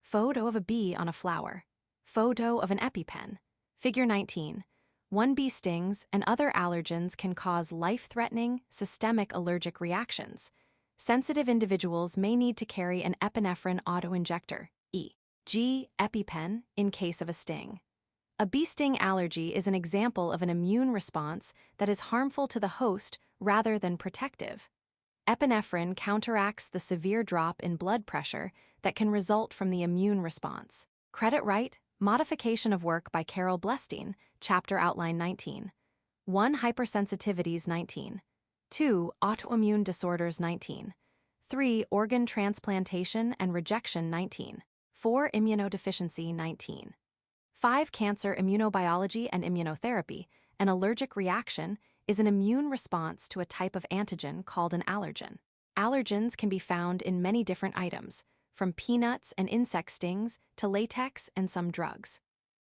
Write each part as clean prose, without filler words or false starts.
Photo of a bee on a flower. Photo of an EpiPen. Figure 19. One bee stings and other allergens can cause life-threatening, systemic allergic reactions. Sensitive individuals may need to carry an epinephrine autoinjector, e.g., EpiPen, in case of a sting. A bee sting allergy is an example of an immune response that is harmful to the host rather than protective. Epinephrine counteracts the severe drop in blood pressure that can result from the immune response. Credit right, modification of work by Carol Blestein, chapter outline 19. 1. Hypersensitivities 19. 2. Autoimmune disorders 19. 3. Organ transplantation and rejection 19. 4. Immunodeficiency 19. 5. Cancer immunobiology and immunotherapy. An allergic reaction is an immune response to a type of antigen called an allergen. Allergens can be found in many different items, from peanuts and insect stings to latex and some drugs.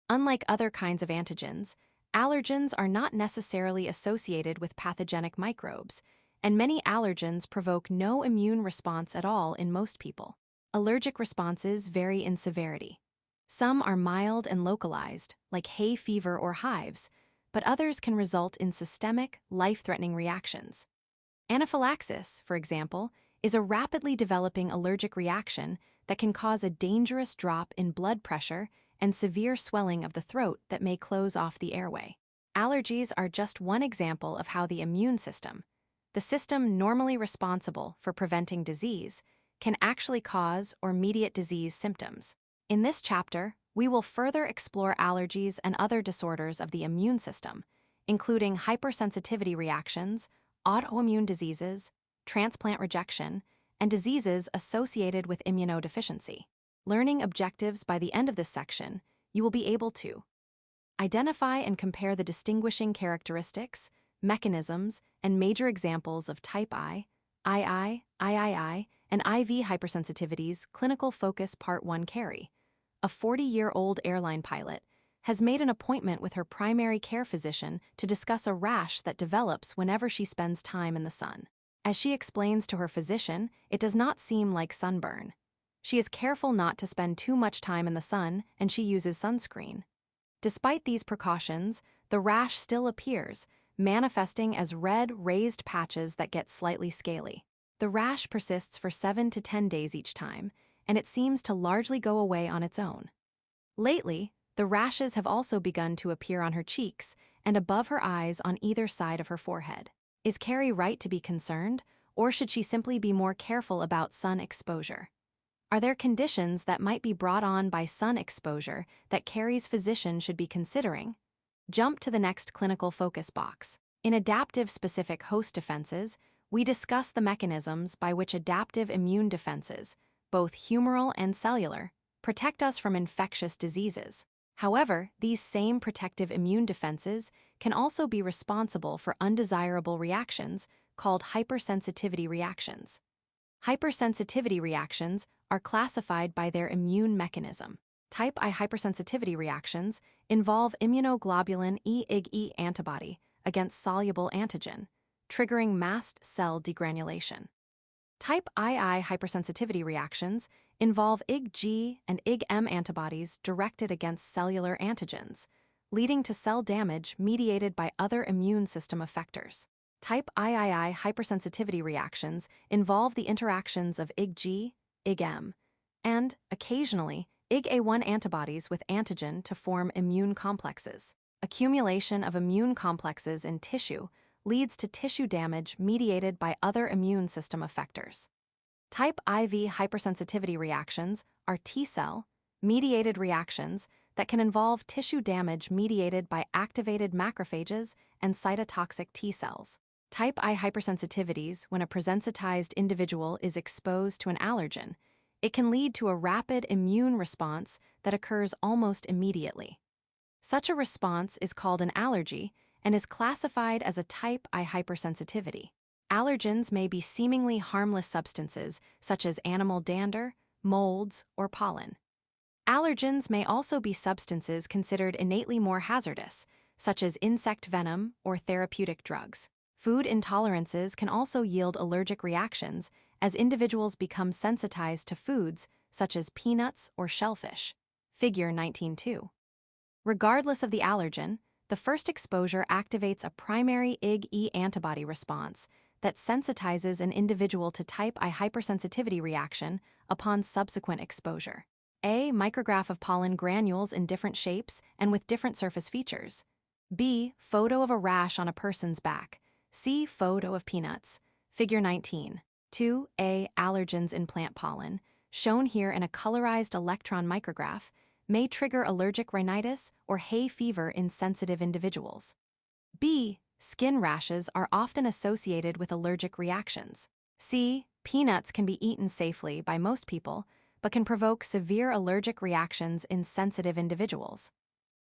Unlike other kinds of antigens, allergens are not necessarily associated with pathogenic microbes, and many allergens provoke no immune response at all in most people. Allergic responses vary in severity. Some are mild and localized, like hay fever or hives, but others can result in systemic, life-threatening reactions. Anaphylaxis, for example, is a rapidly developing allergic reaction that can cause a dangerous drop in blood pressure and severe swelling of the throat that may close off the airway. Allergies are just one example of how the immune system, the system normally responsible for preventing disease, can actually cause or mediate disease symptoms. In this chapter, we will further explore allergies and other disorders of the immune system, including hypersensitivity reactions, autoimmune diseases, transplant rejection, and diseases associated with immunodeficiency. Learning objectives by the end of this section, you will be able to identify and compare the distinguishing characteristics, mechanisms, and major examples of type I, III, and IV hypersensitivities. Clinical Focus Part 1 Carrie, a 40-year-old airline pilot, has made an appointment with her primary care physician to discuss a rash that develops whenever she spends time in the sun. As she explains to her physician, it does not seem like sunburn. She is careful not to spend too much time in the sun, and she uses sunscreen. Despite these precautions, the rash still appears, manifesting as red, raised patches that get slightly scaly. The rash persists for 7 to 10 days each time, and it seems to largely go away on its own. Lately, the rashes have also begun to appear on her cheeks and above her eyes on either side of her forehead. Is Carrie right to be concerned, or should she simply be more careful about sun exposure? Are there conditions that might be brought on by sun exposure that Carrie's physician should be considering? Jump to the next clinical focus box. In adaptive specific host defenses, we discuss the mechanisms by which adaptive immune defenses, both humoral and cellular, protect us from infectious diseases. However, these same protective immune defenses can also be responsible for undesirable reactions called hypersensitivity reactions. Hypersensitivity reactions are classified by their immune mechanism. Type I hypersensitivity reactions involve immunoglobulin E-IgE antibody against soluble antigen, triggering mast cell degranulation. Type II hypersensitivity reactions involve IgG and IgM antibodies directed against cellular antigens, leading to cell damage mediated by other immune system effectors. Type III hypersensitivity reactions involve the interactions of IgG, IgM, and, occasionally, IgA1 antibodies with antigen to form immune complexes. Accumulation of immune complexes in tissue leads to tissue damage mediated by other immune system effectors. Type IV hypersensitivity reactions are T-cell mediated reactions that can involve tissue damage mediated by activated macrophages and cytotoxic T-cells. Type I hypersensitivities, when a presensitized individual is exposed to an allergen, it can lead to a rapid immune response that occurs almost immediately. Such a response is called an allergy and is classified as a type I hypersensitivity. Allergens may be seemingly harmless substances such as animal dander, molds, or pollen. Allergens may also be substances considered innately more hazardous, such as insect venom or therapeutic drugs. Food intolerances can also yield allergic reactions, as individuals become sensitized to foods such as peanuts or shellfish. Figure 19.2. Regardless of the allergen, the first exposure activates a primary IgE antibody response that sensitizes an individual to type I hypersensitivity reaction upon subsequent exposure. A. Micrograph of pollen granules in different shapes and with different surface features. B. Photo of a rash on a person's back. C. Photo of peanuts. Figure 19. 2a. Allergens in plant pollen, shown here in a colorized electron micrograph, may trigger allergic rhinitis or hay fever in sensitive individuals. B. Skin rashes are often associated with allergic reactions. C. Peanuts can be eaten safely by most people, but can provoke severe allergic reactions in sensitive individuals.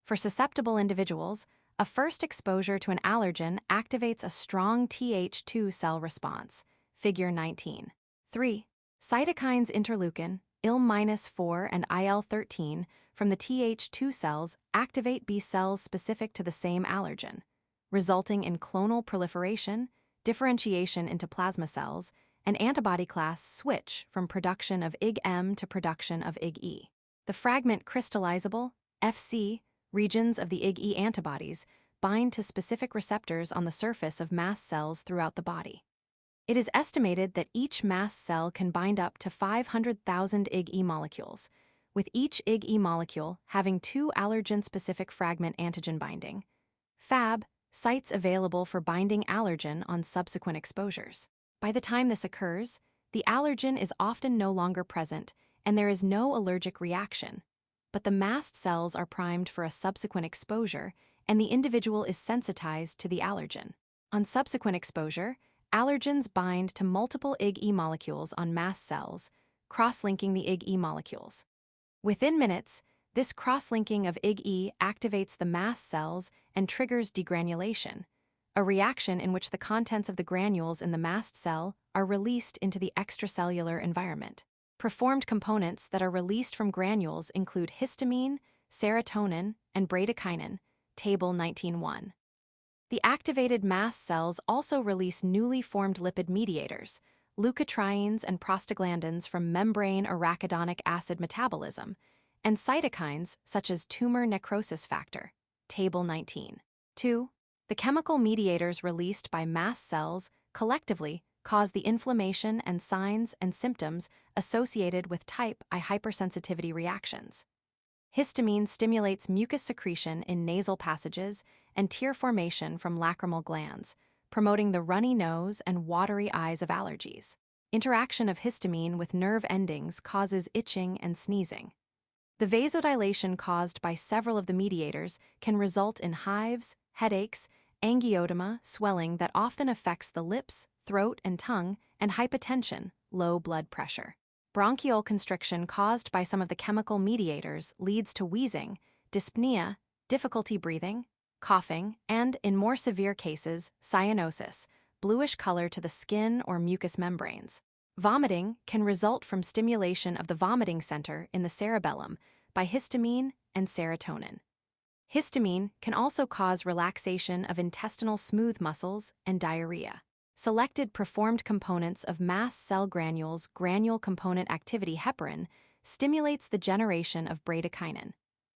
For susceptible individuals, a first exposure to an allergen activates a strong Th2 cell response. Figure 19. 3. Cytokines interleukin, IL-4 and IL-13 from the Th2 cells activate B cells specific to the same allergen, resulting in clonal proliferation, differentiation into plasma cells, and antibody class switch from production of Ig-M to production of Ig-E. The fragment crystallizable, FC, regions of the Ig-E antibodies bind to specific receptors on the surface of mast cells throughout the body. It is estimated that each mast cell can bind up to 500,000 Ig-E molecules, with each Ig-E molecule having 2 allergen-specific fragment antigen binding, FAB, sites available for binding allergen on subsequent exposures. By the time this occurs, the allergen is often no longer present and there is no allergic reaction, but the mast cells are primed for a subsequent exposure and the individual is sensitized to the allergen. On subsequent exposure, allergens bind to multiple Ig-E molecules on mast cells, cross-linking the Ig-E molecules. Within minutes, this cross-linking of Ig-E activates the mast cells and triggers degranulation, a reaction in which the contents of the granules in the mast cell are released into the extracellular environment. Performed components that are released from granules include histamine, serotonin, and bradykinin, Table 19.1. The activated mast cells also release newly formed lipid mediators, leukotrienes and prostaglandins from membrane arachidonic acid metabolism, and cytokines such as tumor necrosis factor, Table 19. 2. The chemical mediators released by mast cells collectively cause the inflammation and signs and symptoms associated with type I hypersensitivity reactions. Histamine stimulates mucus secretion in nasal passages and tear formation from lacrimal glands, promoting the runny nose and watery eyes of allergies. Interaction of histamine with nerve endings causes itching and sneezing. The vasodilation caused by several of the mediators can result in hives, headaches, angioedema, swelling that often affects the lips, throat, and tongue, and hypotension, low blood pressure. Bronchial constriction caused by some of the chemical mediators leads to wheezing, dyspnea, difficulty breathing, coughing, and, in more severe cases, cyanosis, bluish color to the skin or mucous membranes. Vomiting can result from stimulation of the vomiting center in the cerebellum by histamine and serotonin. Histamine can also cause relaxation of intestinal smooth muscles and diarrhea. Selected performed components of mast cell granules granule component activity heparin stimulates the generation of bradykinin,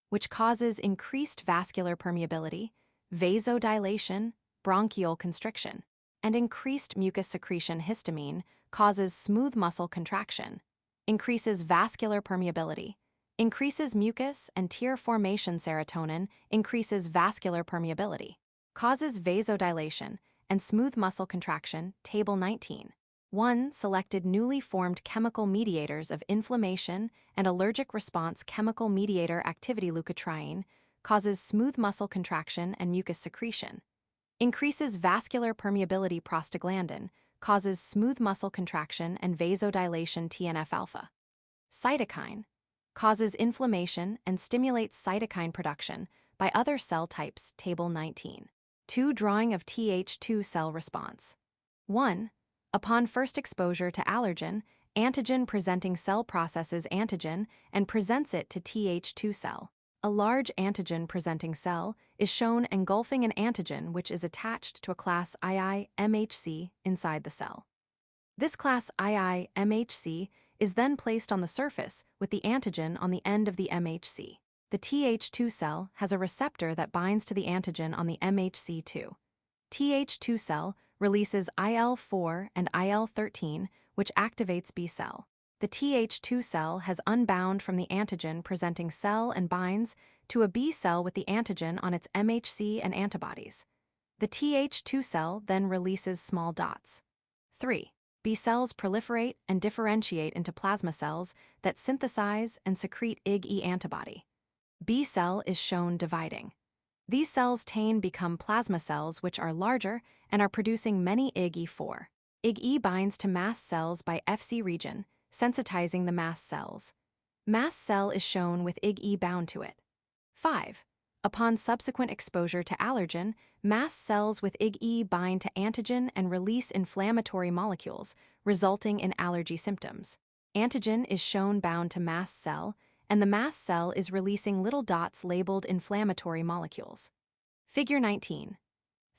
which causes increased vascular permeability, vasodilation, bronchial constriction, and increased mucus secretion. Histamine causes smooth muscle contraction, increases vascular permeability, increases mucus and tear formation. Serotonin increases vascular permeability, causes vasodilation, and smooth muscle contraction. Table 19. 1. Selected newly formed chemical mediators of inflammation and allergic response. Chemical mediator activity leukotriene causes smooth muscle contraction and mucus secretion. Increases vascular permeability. Prostaglandin causes smooth muscle contraction and vasodilation. TNF-alpha. Cytokine causes inflammation and stimulates cytokine production by other cell types. Table 19. 2. Drawing of Th2 cell response. 1. Upon first exposure to allergen, antigen-presenting cell processes antigen and presents it to Th2 cell. A large antigen-presenting cell is shown engulfing an antigen which is attached to a class II MHC inside the cell. This class II-MHC is then placed on the surface with the antigen on the end of the MHC. The Th2 cell has a receptor that binds to the antigen on the MHC2. Th2 cell releases IL-4 and IL-13, which activates B cell. The Th2 cell has unbound from the antigen-presenting cell and binds to a B cell with the antigen on its MHC and antibodies. The Th2 cell then releases small dots. 3. B cells proliferate and differentiate into plasma cells that synthesize and secrete IgE antibody. B cell is shown dividing. These cells become plasma cells which are larger and are producing many IgE4. IgE binds to mast cells by Fc region, sensitizing the mast cells. Mast cell is shown with IgE bound to it. 5. Upon subsequent exposure to allergen, mast cells with IgE bind to antigen and release inflammatory molecules, resulting in allergy symptoms. Antigen is shown bound to mast cell, and the mast cell is releasing little dots labeled inflammatory molecules. Figure 19.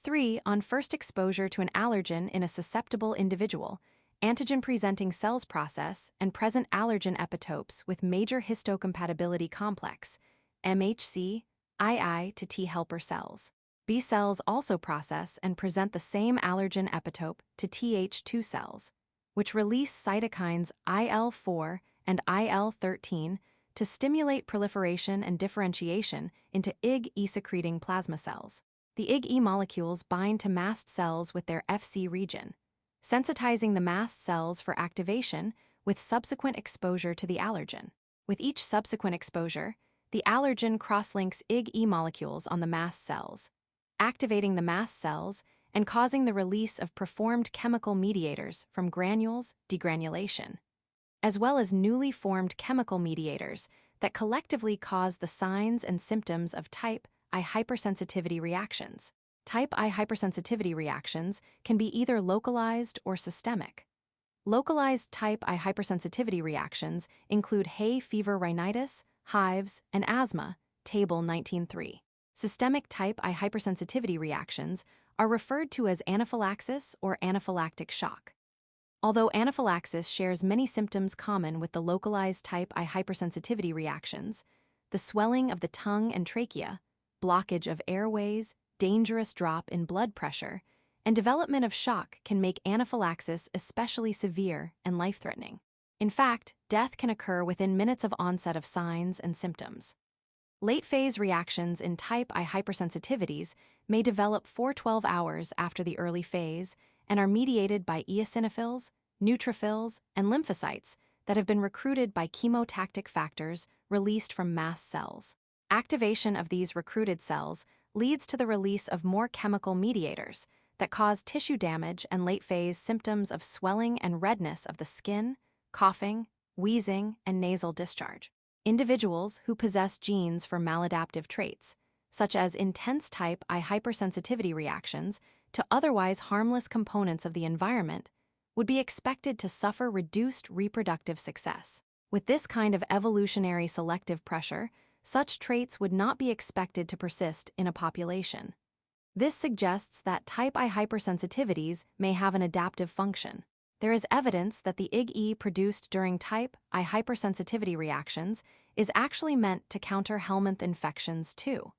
3. On first exposure to an allergen in a susceptible individual, antigen-presenting cells process and present allergen epitopes with major histocompatibility complex, MHC, II to T helper cells. B cells also process and present the same allergen epitope to Th2 cells, which release cytokines IL-4 and IL-13 to stimulate proliferation and differentiation into IgE-secreting plasma cells. The IgE molecules bind to mast cells with their Fc region, sensitizing the mast cells for activation with subsequent exposure to the allergen. With each subsequent exposure, the allergen cross-links IgE molecules on the mast cells, activating the mast cells and causing the release of preformed chemical mediators from granules degranulation, as well as newly formed chemical mediators that collectively cause the signs and symptoms of type I hypersensitivity reactions. Type I hypersensitivity reactions can be either localized or systemic. Localized type I hypersensitivity reactions include hay fever rhinitis, hives, and asthma, Table 19.3. Systemic type I hypersensitivity reactions are referred to as anaphylaxis or anaphylactic shock. Although anaphylaxis shares many symptoms common with the localized type I hypersensitivity reactions, the swelling of the tongue and trachea, blockage of airways, dangerous drop in blood pressure, and development of shock can make anaphylaxis especially severe and life-threatening. In fact, death can occur within minutes of onset of signs and symptoms. Late-phase reactions in type I hypersensitivities may develop 4-12 hours after the early phase and are mediated by eosinophils, neutrophils, and lymphocytes that have been recruited by chemotactic factors released from mast cells. Activation of these recruited cells leads to the release of more chemical mediators that cause tissue damage and late-phase symptoms of swelling and redness of the skin, coughing, wheezing, and nasal discharge. Individuals who possess genes for maladaptive traits, such as intense type I hypersensitivity reactions to otherwise harmless components of the environment, would be expected to suffer reduced reproductive success. With this kind of evolutionary selective pressure, such traits would not be expected to persist in a population. This suggests that type I hypersensitivities may have an adaptive function. There is evidence that the IgE produced during type I hypersensitivity reactions is actually meant to counter helminth infections too.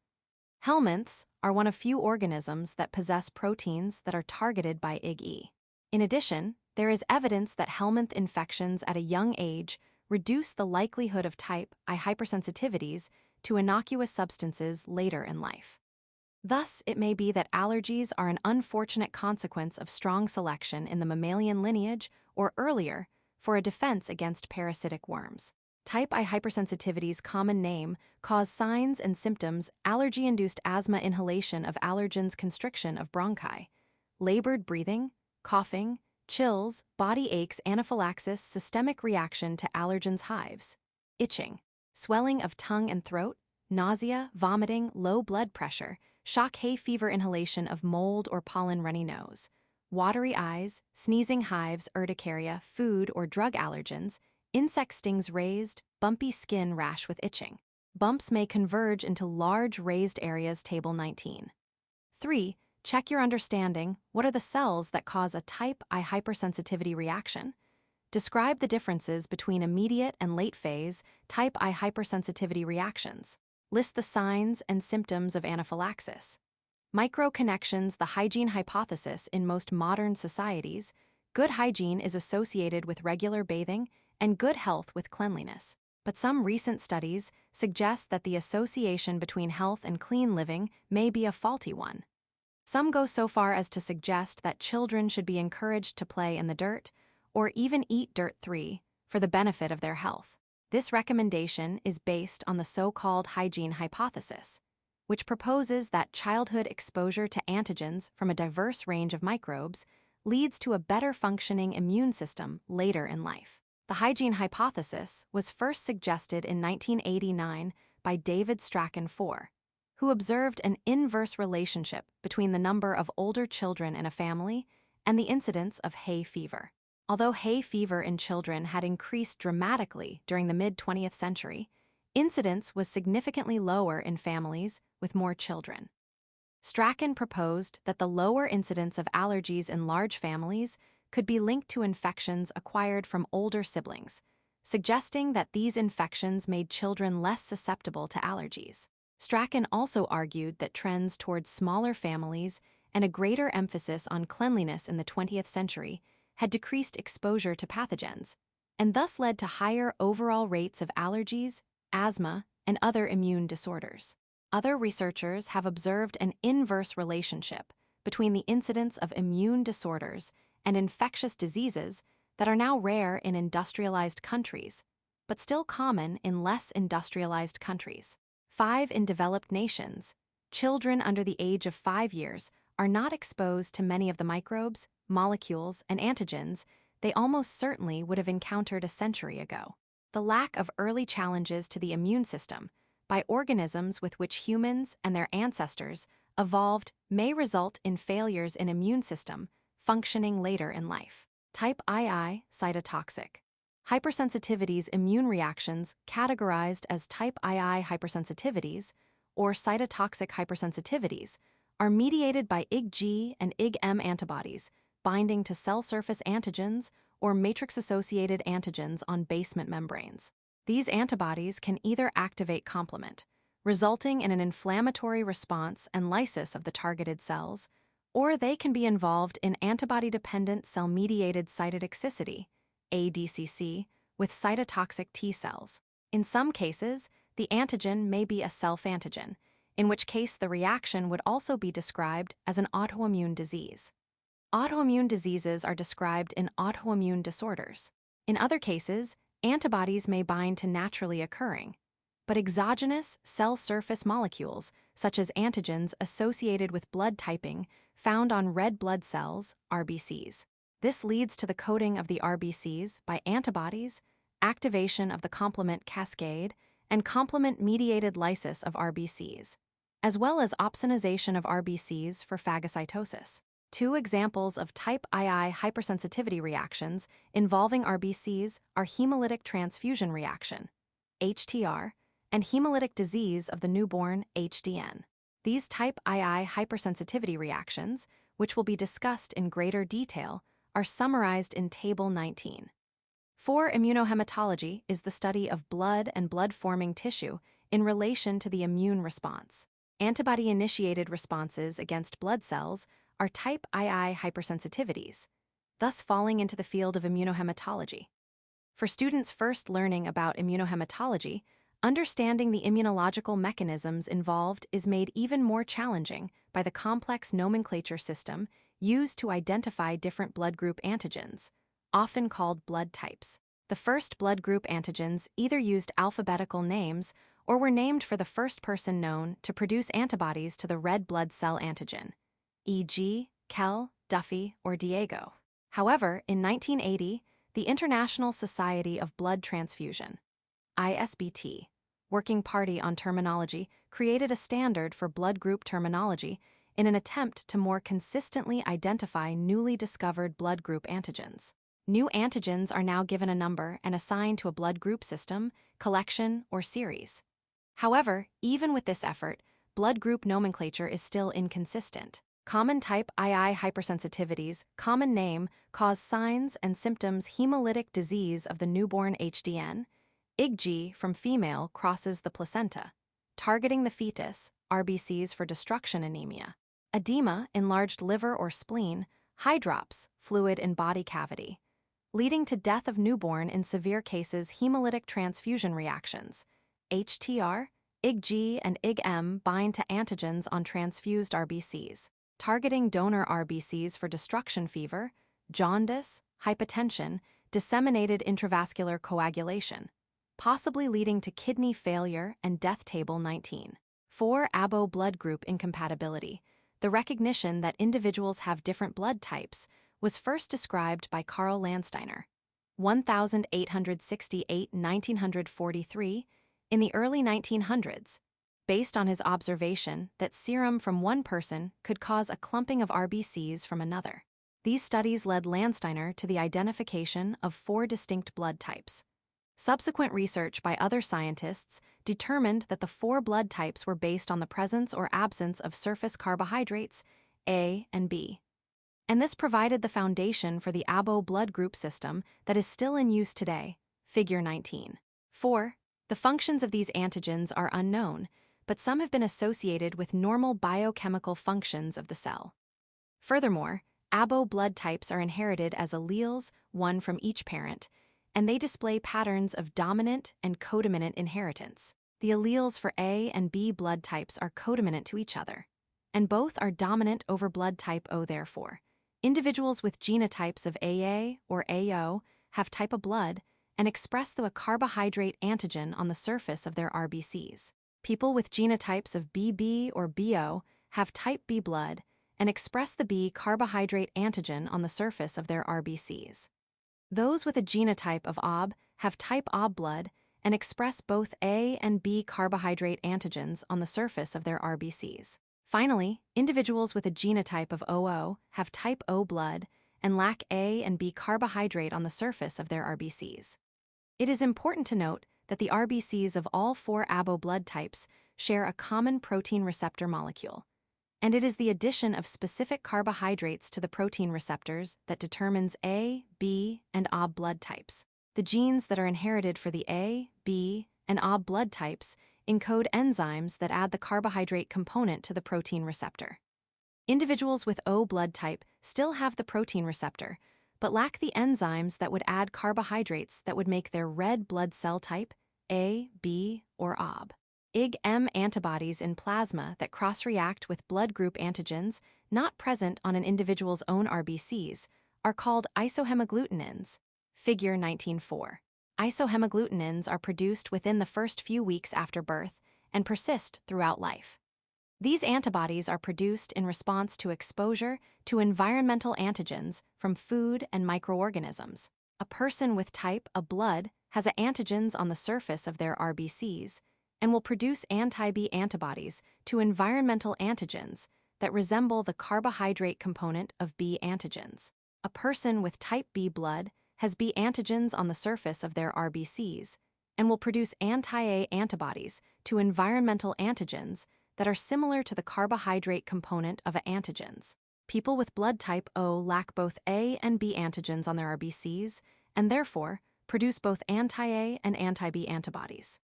Helminths are one of few organisms that possess proteins that are targeted by IgE. In addition, there is evidence that helminth infections at a young age reduce the likelihood of type I hypersensitivities to innocuous substances later in life. Thus, it may be that allergies are an unfortunate consequence of strong selection in the mammalian lineage or earlier for a defense against parasitic worms. Type I hypersensitivity's common name cause signs and symptoms allergy-induced asthma inhalation of allergens constriction of bronchi, labored breathing, coughing, chills, body aches anaphylaxis systemic reaction to allergens hives, itching, swelling of tongue and throat, nausea, vomiting, low blood pressure, shock hay fever inhalation of mold or pollen runny nose, watery eyes, sneezing hives urticaria, food or drug allergens, insect stings raised, bumpy skin rash with itching. Bumps may converge into large raised areas Table 19. 3. Check your understanding. What are the cells that cause a type I hypersensitivity reaction? Describe the differences between immediate and late phase type I hypersensitivity reactions. List the signs and symptoms of anaphylaxis. Microconnections, the hygiene hypothesis in most modern societies. Good hygiene is associated with regular bathing and good health with cleanliness. But some recent studies suggest that the association between health and clean living may be a faulty one. Some go so far as to suggest that children should be encouraged to play in the dirt or even eat dirt-free for the benefit of their health. This recommendation is based on the so-called hygiene hypothesis, which proposes that childhood exposure to antigens from a diverse range of microbes leads to a better functioning immune system later in life. The hygiene hypothesis was first suggested in 1989 by David Strachan IV, who observed an inverse relationship between the number of older children in a family and the incidence of hay fever. Although hay fever in children had increased dramatically during the mid-20th century, incidence was significantly lower in families with more children. Strachan proposed that the lower incidence of allergies in large families could be linked to infections acquired from older siblings, suggesting that these infections made children less susceptible to allergies. Strachan also argued that trends towards smaller families and a greater emphasis on cleanliness in the 20th century had decreased exposure to pathogens, and thus led to higher overall rates of allergies, asthma, and other immune disorders. Other researchers have observed an inverse relationship between the incidence of immune disorders and infectious diseases that are now rare in industrialized countries, but still common in less industrialized countries. 5 in developed nations, children under the age of 5 years are not exposed to many of the microbes, molecules, and antigens they almost certainly would have encountered a century ago. The lack of early challenges to the immune system by organisms with which humans and their ancestors evolved may result in failures in immune system functioning later in life. Type II cytotoxic. Hypersensitivity's immune reactions categorized as type II hypersensitivities or cytotoxic hypersensitivities are mediated by IgG and IgM antibodies binding to cell surface antigens or matrix-associated antigens on basement membranes. These antibodies can either activate complement, resulting in an inflammatory response and lysis of the targeted cells, or they can be involved in antibody-dependent cell-mediated cytotoxicity, ADCC, with cytotoxic T cells. In some cases, the antigen may be a self-antigen, in which case the reaction would also be described as an autoimmune disease. Autoimmune diseases are described in autoimmune disorders. In other cases, antibodies may bind to naturally occurring, but exogenous cell surface molecules, such as antigens associated with blood typing found on red blood cells, RBCs. This leads to the coating of the RBCs by antibodies, activation of the complement cascade, and complement-mediated lysis of RBCs, as well as opsonization of RBCs for phagocytosis. 2 examples of type II hypersensitivity reactions involving RBCs are hemolytic transfusion reaction, HTR, and hemolytic disease of the newborn, HDN. These type II hypersensitivity reactions, which will be discussed in greater detail, are summarized in Table 19. 4 immunohematology is the study of blood and blood-forming tissue in relation to the immune response. Antibody-initiated responses against blood cells are type II hypersensitivities, thus falling into the field of immunohematology. For students first learning about immunohematology, understanding the immunological mechanisms involved is made even more challenging by the complex nomenclature system used to identify different blood group antigens, often called blood types. The first blood group antigens either used alphabetical names or were named for the first person known to produce antibodies to the red blood cell antigen, e.g., Kell, Duffy, or Diego. However, in 1980, the International Society of Blood Transfusion, ISBT, Working Party on Terminology, created a standard for blood group terminology in an attempt to more consistently identify newly discovered blood group antigens. New antigens are now given a number and assigned to a blood group system, collection, or series. However, even with this effort, blood group nomenclature is still inconsistent. Common type II hypersensitivities, common name, cause signs and symptoms hemolytic disease of the newborn HDN. IgG from female crosses the placenta, targeting the fetus, RBCs for destruction anemia. Edema, enlarged liver or spleen, hydrops, fluid in body cavity, leading to death of newborn in severe cases hemolytic transfusion reactions. HTR, IgG and IgM bind to antigens on transfused RBCs, targeting donor RBCs for destruction fever, jaundice, hypotension, disseminated intravascular coagulation, possibly leading to kidney failure and death. Table 19. 4. ABO blood group incompatibility. The recognition that individuals have different blood types was first described by Karl Landsteiner, 1868–1943, in the early 1900s, based on his observation that serum from one person could cause a clumping of RBCs from another. These studies led Landsteiner to the identification of 4 distinct blood types. Subsequent research by other scientists determined that the 4 blood types were based on the presence or absence of surface carbohydrates, A and B. And this provided the foundation for the ABO blood group system that is still in use today. Figure 19. 4. The functions of these antigens are unknown, but some have been associated with normal biochemical functions of the cell. Furthermore, ABO blood types are inherited as alleles, one from each parent, and they display patterns of dominant and codominant inheritance. The alleles for A and B blood types are codominant to each other, and both are dominant over blood type O. Therefore, individuals with genotypes of AA or AO have type A blood and express the carbohydrate antigen on the surface of their RBCs. People with genotypes of BB or BO have type B blood and express the B carbohydrate antigen on the surface of their RBCs. Those with a genotype of AB have type AB blood and express both A and B carbohydrate antigens on the surface of their RBCs. Finally, individuals with a genotype of OO have type O blood and lack A and B carbohydrate on the surface of their RBCs. It is important to note that the RBCs of all 4 ABO blood types share a common protein receptor molecule, and it is the addition of specific carbohydrates to the protein receptors that determines A, B, and AB blood types. The genes that are inherited for the A, B, and AB blood types encode enzymes that add the carbohydrate component to the protein receptor. Individuals with O blood type still have the protein receptor, but lack the enzymes that would add carbohydrates that would make their red blood cell type, A, B, or AB. IgM antibodies in plasma that cross-react with blood group antigens not present on an individual's own RBCs are called isohemagglutinins. Figure 19.4. Isohemagglutinin are produced within the first few weeks after birth and persist throughout life. These antibodies are produced in response to exposure to environmental antigens from food and microorganisms. A person with type A blood has antigens on the surface of their RBCs and will produce anti-B antibodies to environmental antigens that resemble the carbohydrate component of B antigens. A person with type B blood has B antigens on the surface of their RBCs and will produce anti-A antibodies to environmental antigens that are similar to the carbohydrate component of antigens. People with blood type O lack both A and B antigens on their RBCs and therefore produce both anti-A and anti-B antibodies.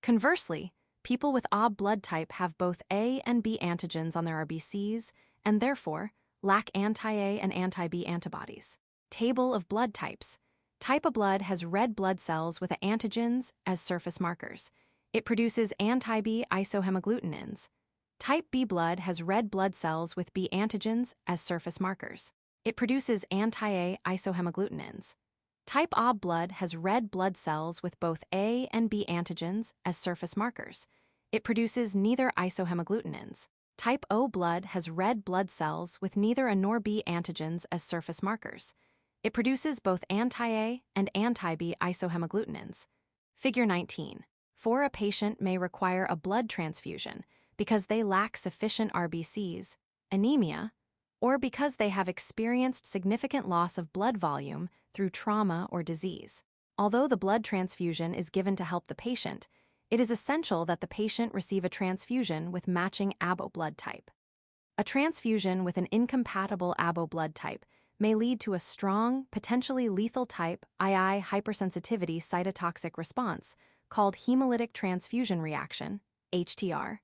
Conversely, people with AB blood type have both A and B antigens on their RBCs and therefore lack anti-A and anti-B antibodies. Table of blood types. Type A blood has red blood cells with antigens as surface markers. It produces anti-B isohemagglutinins. Type B blood has red blood cells with B antigens as surface markers. It produces anti-A isohemagglutinins. Type AB blood has red blood cells with both A and B antigens as surface markers. It produces neither isohemagglutinins. Type O blood has red blood cells with neither A nor B antigens as surface markers. It produces both anti-A and anti-B isohemagglutinins. Figure 19. For a patient may require a blood transfusion because they lack sufficient RBCs, anemia, or because they have experienced significant loss of blood volume through trauma or disease. Although the blood transfusion is given to help the patient, it is essential that the patient receive a transfusion with matching ABO blood type. A transfusion with an incompatible ABO blood type may lead to a strong, potentially lethal type II hypersensitivity cytotoxic response called hemolytic transfusion reaction, HTR.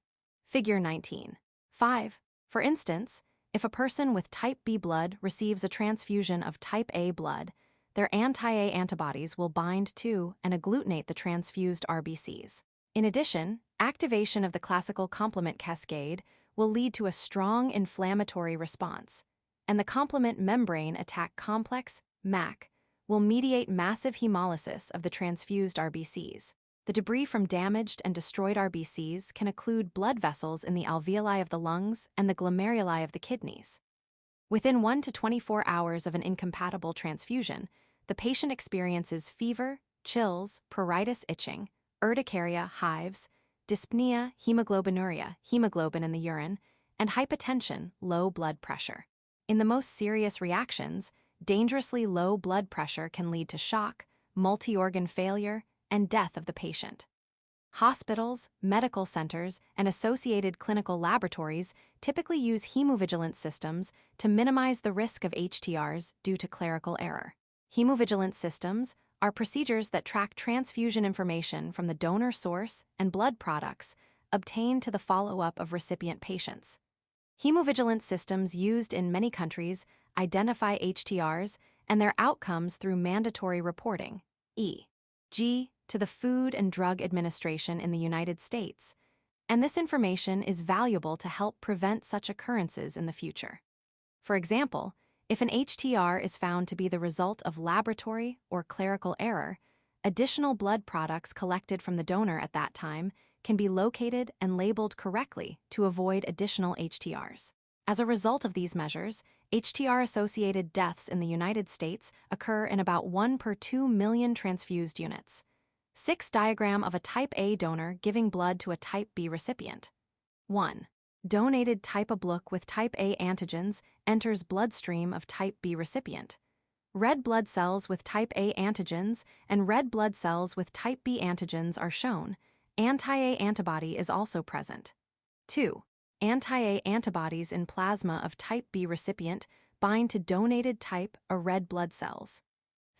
Figure 19. 5. For instance, if a person with type B blood receives a transfusion of type A blood, their anti-A antibodies will bind to and agglutinate the transfused RBCs. In addition, activation of the classical complement cascade will lead to a strong inflammatory response, and the complement membrane attack complex, MAC, will mediate massive hemolysis of the transfused RBCs. The debris from damaged and destroyed RBCs can occlude blood vessels in the alveoli of the lungs and the glomeruli of the kidneys. Within 1 to 24 hours of an incompatible transfusion, the patient experiences fever, chills, pruritus itching, urticaria, hives, dyspnea, hemoglobinuria, hemoglobin in the urine, and hypotension, low blood pressure. In the most serious reactions, dangerously low blood pressure can lead to shock, multi-organ failure, and death of the patient. Hospitals, medical centers, and associated clinical laboratories typically use hemovigilance systems to minimize the risk of HTRs due to clerical error. Hemovigilance systems are procedures that track transfusion information from the donor source and blood products obtained to the follow-up of recipient patients. Hemovigilance systems used in many countries identify HTRs and their outcomes through mandatory reporting, e.g., to the Food and Drug Administration in the United States, and this information is valuable to help prevent such occurrences in the future. For example, if an HTR is found to be the result of laboratory or clerical error, additional blood products collected from the donor at that time can be located and labeled correctly to avoid additional HTRs. As a result of these measures, HTR-associated deaths in the United States occur in about 1 per 2 million transfused units. 6. Diagram of a type A donor giving blood to a type B recipient. 1. Donated type-A-block with type A antigens enters bloodstream of type B recipient. Red blood cells with type A antigens and red blood cells with type B antigens are shown. Anti-A antibody is also present. 2. Anti-A antibodies in plasma of type B recipient bind to donated type A red blood cells.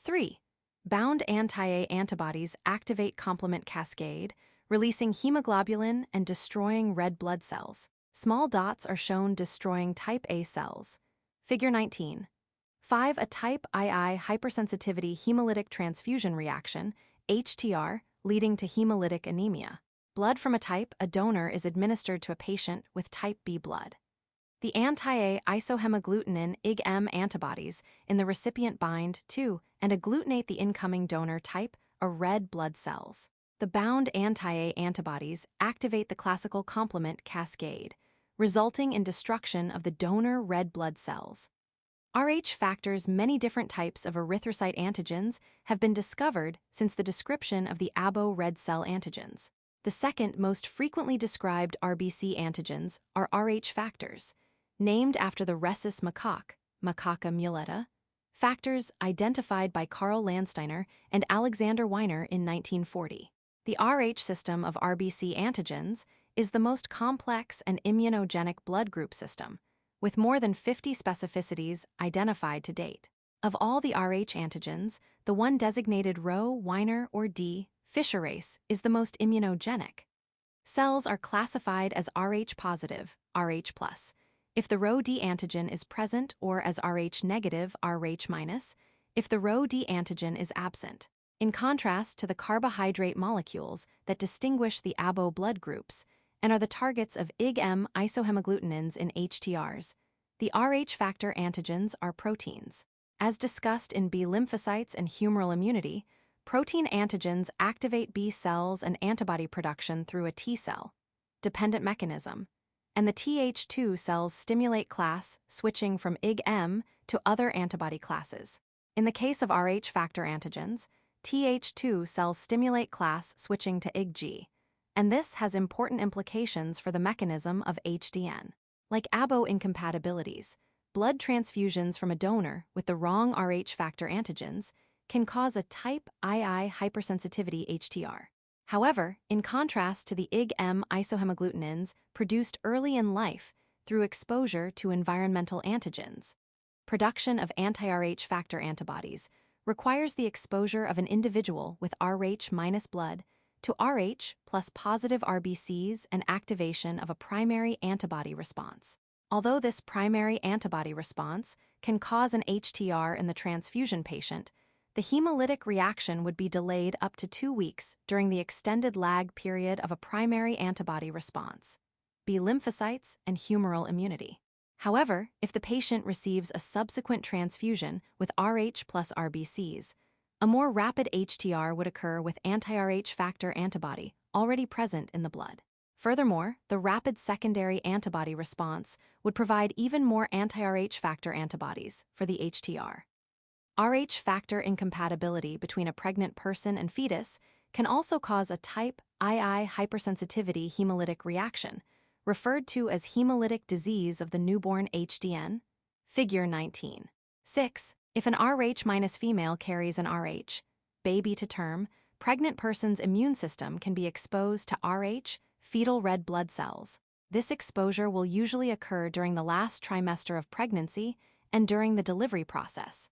3. Bound anti-A antibodies activate complement cascade, releasing hemoglobulin and destroying red blood cells. Small dots are shown destroying type A cells. Figure 19. 5. A type II hypersensitivity hemolytic transfusion reaction, HTR, leading to hemolytic anemia. Blood from a type A donor is administered to a patient with type B blood. The anti-A isohemagglutinin IgM antibodies in the recipient bind to and agglutinate the incoming donor type A red blood cells. The bound anti-A antibodies activate the classical complement cascade, resulting in destruction of the donor red blood cells. Rh factors many different types of erythrocyte antigens have been discovered since the description of the ABO red cell antigens. The second most frequently described RBC antigens are Rh factors, named after the rhesus macaque, Macaca mulata, factors identified by Karl Landsteiner and Alexander Weiner in 1940. The Rh system of RBC antigens is the most complex and immunogenic blood group system, with more than 50 specificities identified to date. Of all the Rh antigens, the one designated Rho, Weiner, or D, Fischer race, is the most immunogenic. Cells are classified as Rh positive, Rh plus, if the Rho D antigen is present, or as Rh negative, Rh minus, if the Rho D antigen is absent. In contrast to the carbohydrate molecules that distinguish the ABO blood groups and are the targets of IgM isohemagglutinins in HTRs, the Rh factor antigens are proteins. As discussed in B lymphocytes and humoral immunity, protein antigens activate B cells and antibody production through a T cell dependent mechanism, and the Th2 cells stimulate class switching from IgM to other antibody classes. In the case of Rh factor antigens, Th2 cells stimulate class switching to IgG, and this has important implications for the mechanism of HDN. Like ABO incompatibilities, blood transfusions from a donor with the wrong Rh factor antigens can cause a type II hypersensitivity HTR. However, in contrast to the IgM isohemagglutinins produced early in life, through exposure to environmental antigens. Production of anti-Rh factor antibodies requires the exposure of an individual with Rh- blood to Rh plus positive RBCs and activation of a primary antibody response. Although this primary antibody response can cause an HTR in the transfusion patient, the hemolytic reaction would be delayed up to 2 weeks during the extended lag period of a primary antibody response, B lymphocytes and humoral immunity. However, if the patient receives a subsequent transfusion with Rh plus RBCs, a more rapid HTR would occur with anti-Rh factor antibody already present in the blood. Furthermore, the rapid secondary antibody response would provide even more anti-Rh factor antibodies for the HTR. Rh factor incompatibility between a pregnant person and fetus can also cause a type II hypersensitivity hemolytic reaction, referred to as hemolytic disease of the newborn HDN, Figure 19. 6. If an Rh- female carries an Rh, baby to term, pregnant person's immune system can be exposed to Rh, fetal red blood cells. This exposure will usually occur during the last trimester of pregnancy and during the delivery process.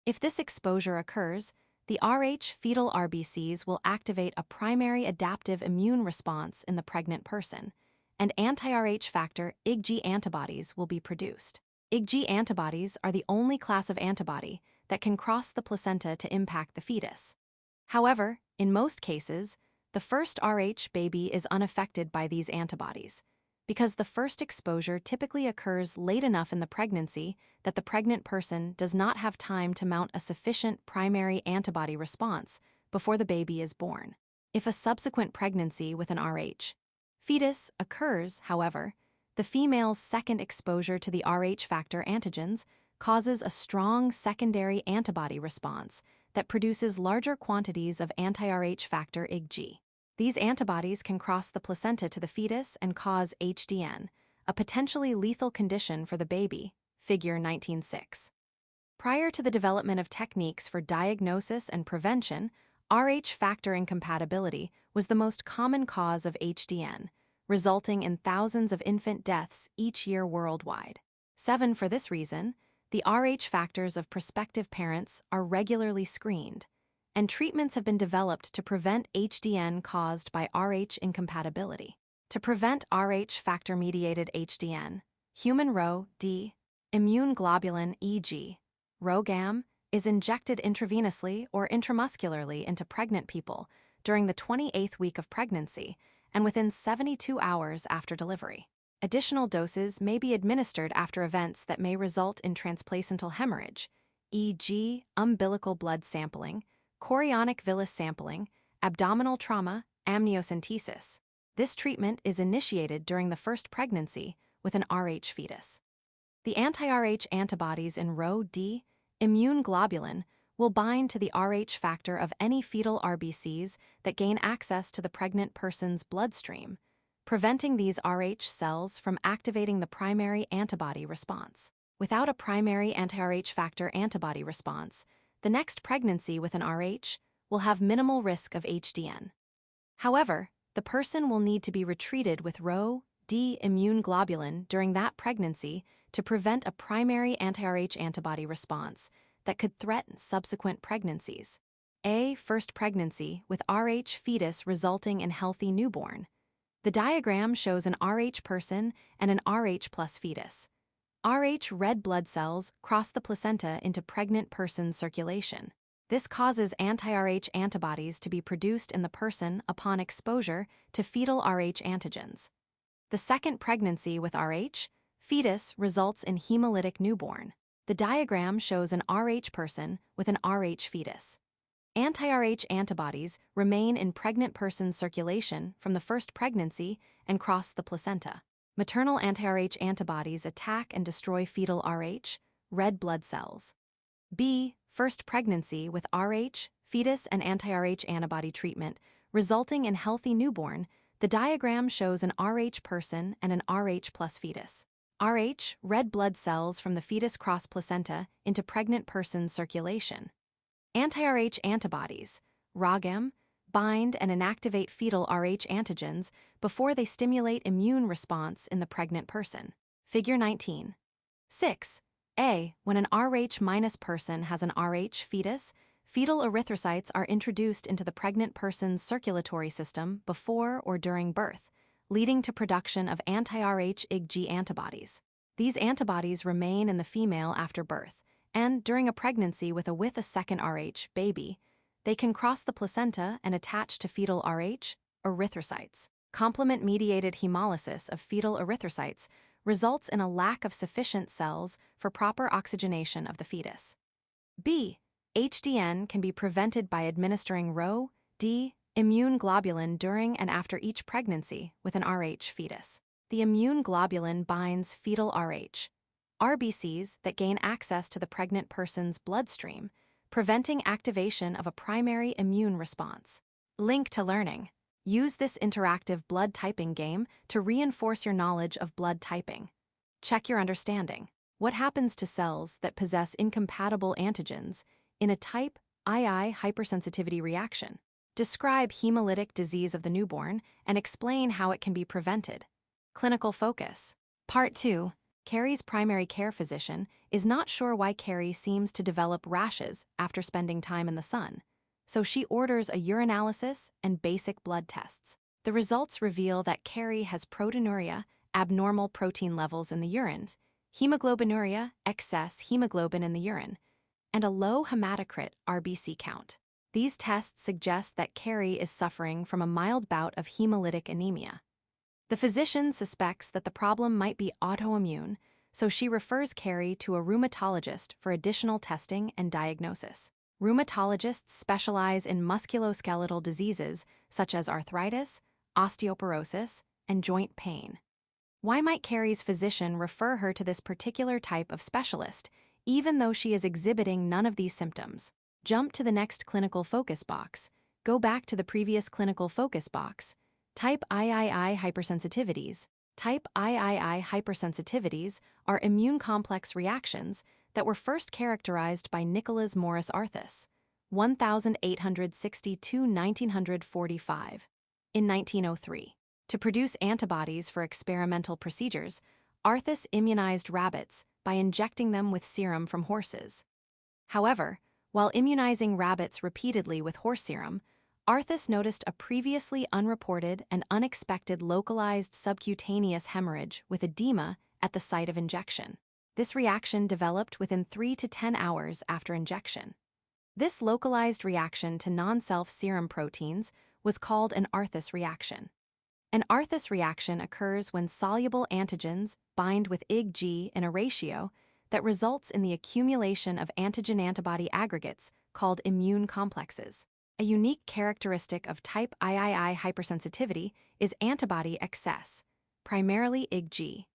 If this exposure occurs, the Rh fetal RBCs will activate a primary adaptive immune response in the pregnant person, and anti-Rh factor IgG antibodies will be produced. IgG antibodies are the only class of antibody that can cross the placenta to impact the fetus. However, in most cases, the first Rh baby is unaffected by these antibodies, because the first exposure typically occurs late enough in the pregnancy that the pregnant person does not have time to mount a sufficient primary antibody response before the baby is born. If a subsequent pregnancy with an Rh fetus occurs, however, the female's second exposure to the Rh factor antigens causes a strong secondary antibody response that produces larger quantities of anti-Rh factor IgG. These antibodies can cross the placenta to the fetus and cause HDN, a potentially lethal condition for the baby, Figure 19.6. Prior to the development of techniques for diagnosis and prevention, Rh factor incompatibility was the most common cause of HDN, resulting in thousands of infant deaths each year worldwide. 7. For this reason, the Rh factors of prospective parents are regularly screened, and treatments have been developed to prevent HDN caused by Rh incompatibility. To prevent Rh factor-mediated HDN, human Rho-D immune globulin e.g. RhoGAM is injected intravenously or intramuscularly into pregnant people during the 28th week of pregnancy and within 72 hours after delivery. Additional doses may be administered after events that may result in transplacental hemorrhage, e.g. umbilical blood sampling, chorionic villus sampling, abdominal trauma, amniocentesis. This treatment is initiated during the first pregnancy with an Rh fetus. The anti-Rh antibodies in Rho-D immune globulin will bind to the Rh factor of any fetal RBCs that gain access to the pregnant person's bloodstream, preventing these Rh cells from activating the primary antibody response. Without a primary anti-Rh factor antibody response, the next pregnancy with an Rh will have minimal risk of HDN. However, the person will need to be retreated with Rho-D immune globulin during that pregnancy to prevent a primary anti-Rh antibody response that could threaten subsequent pregnancies. A. First pregnancy with Rh fetus resulting in healthy newborn. The diagram shows an Rh person and an Rh plus fetus. Rh red blood cells cross the placenta into pregnant person's circulation. This causes anti-Rh antibodies to be produced in the person upon exposure to fetal Rh antigens. The second pregnancy with Rh fetus results in hemolytic newborn. The diagram shows an Rh person with an Rh fetus. Anti-Rh antibodies remain in pregnant person's circulation from the first pregnancy and cross the placenta. Maternal anti-Rh antibodies attack and destroy fetal Rh red blood cells. B. First pregnancy with Rh fetus and anti-Rh antibody treatment resulting in healthy newborn. The diagram shows an Rh person and an Rh plus fetus. Rh red blood cells from the fetus cross placenta into pregnant person's circulation. Anti-Rh antibodies, RhoGAM, bind and inactivate fetal Rh antigens before they stimulate immune response in the pregnant person. Figure 19. 6. A. When an Rh- person has an Rh fetus, fetal erythrocytes are introduced into the pregnant person's circulatory system before or during birth, leading to production of anti-Rh IgG antibodies. These antibodies remain in the female after birth, and during a pregnancy with a second Rh baby, they can cross the placenta and attach to fetal Rh erythrocytes. Complement-mediated hemolysis of fetal erythrocytes results in a lack of sufficient cells for proper oxygenation of the fetus. B. HDN can be prevented by administering Rho-D immune globulin during and after each pregnancy with an Rh fetus. The immune globulin binds fetal Rh, RBCs that gain access to the pregnant person's bloodstream, preventing activation of a primary immune response. Link to learning. Use this interactive blood typing game to reinforce your knowledge of blood typing. Check your understanding. What happens to cells that possess incompatible antigens in a type II hypersensitivity reaction? Describe hemolytic disease of the newborn and explain how it can be prevented. Clinical focus. Part 2. Carrie's primary care physician is not sure why Carrie seems to develop rashes after spending time in the sun, so she orders a urinalysis and basic blood tests. The results reveal that Carrie has proteinuria, abnormal protein levels in the urine, hemoglobinuria, excess hemoglobin in the urine, and a low hematocrit RBC count. These tests suggest that Carrie is suffering from a mild bout of hemolytic anemia. The physician suspects that the problem might be autoimmune, so she refers Carrie to a rheumatologist for additional testing and diagnosis. Rheumatologists specialize in musculoskeletal diseases such as arthritis, osteoporosis, and joint pain. Why might Carrie's physician refer her to this particular type of specialist, even though she is exhibiting none of these symptoms? Jump to the next clinical focus box. Go back to the previous clinical focus box. Type III hypersensitivities. Type III hypersensitivities are immune complex reactions that were first characterized by Nicholas Morris Arthus, 1862–1945, in 1903. To produce antibodies for experimental procedures, Arthus immunized rabbits by injecting them with serum from horses. However, while immunizing rabbits repeatedly with horse serum, Arthus noticed a previously unreported and unexpected localized subcutaneous hemorrhage with edema at the site of injection. This reaction developed within 3 to 10 hours after injection. This localized reaction to non-self serum proteins was called an Arthus reaction. An Arthus reaction occurs when soluble antigens bind with IgG in a ratio that results in the accumulation of antigen-antibody aggregates called immune complexes. A unique characteristic of type III hypersensitivity is antibody excess, primarily IgG,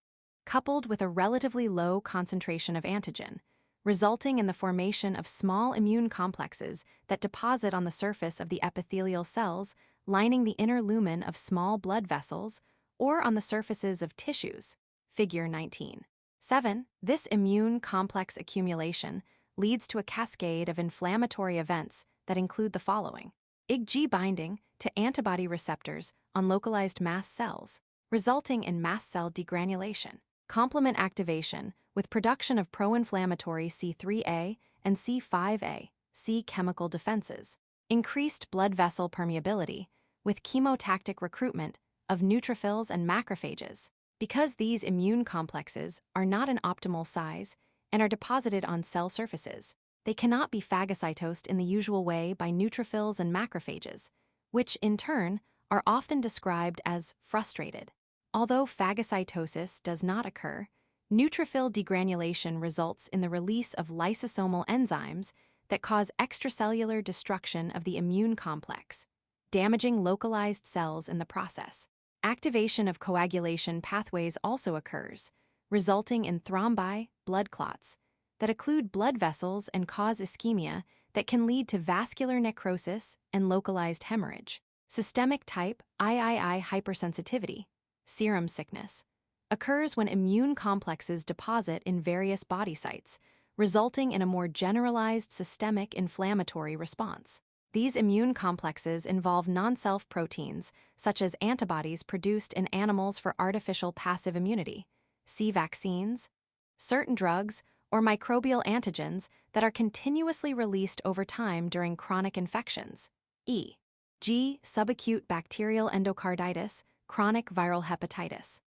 coupled with a relatively low concentration of antigen, resulting in the formation of small immune complexes that deposit on the surface of the epithelial cells lining the inner lumen of small blood vessels or on the surfaces of tissues. Figure 19. 7. This immune complex accumulation leads to a cascade of inflammatory events that include the following: IgG binding to antibody receptors on localized mast cells, resulting in mast cell degranulation, complement activation with production of pro-inflammatory C3a and C5a, C chemical defenses, increased blood vessel permeability with chemotactic recruitment of neutrophils and macrophages. Because these immune complexes are not an optimal size and are deposited on cell surfaces, they cannot be phagocytosed in the usual way by neutrophils and macrophages, which, in turn, are often described as frustrated. Although phagocytosis does not occur, neutrophil degranulation results in the release of lysosomal enzymes that cause extracellular destruction of the immune complex, damaging localized cells in the process. Activation of coagulation pathways also occurs, resulting in thrombi, blood clots, that occlude blood vessels and cause ischemia that can lead to vascular necrosis and localized hemorrhage. Systemic type III hypersensitivity, serum sickness, occurs when immune complexes deposit in various body sites, resulting in a more generalized systemic inflammatory response. These immune complexes involve non-self proteins, such as antibodies produced in animals for artificial passive immunity, C. Vaccines, certain drugs, or microbial antigens that are continuously released over time during chronic infections. E. G. Subacute bacterial endocarditis, chronic viral hepatitis.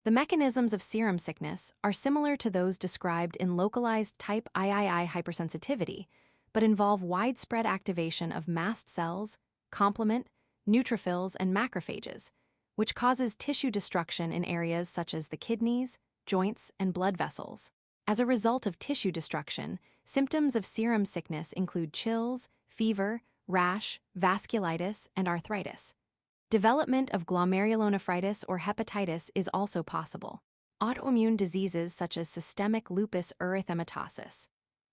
The mechanisms of serum sickness are similar to those described in localized type III hypersensitivity, but involve widespread activation of mast cells, complement, neutrophils, and macrophages, which causes tissue destruction in areas such as the kidneys, joints, and blood vessels. As a result of tissue destruction, symptoms of serum sickness include chills, fever, rash, vasculitis, and arthritis. Development of glomerulonephritis or hepatitis is also possible. Autoimmune diseases such as systemic lupus erythematosus,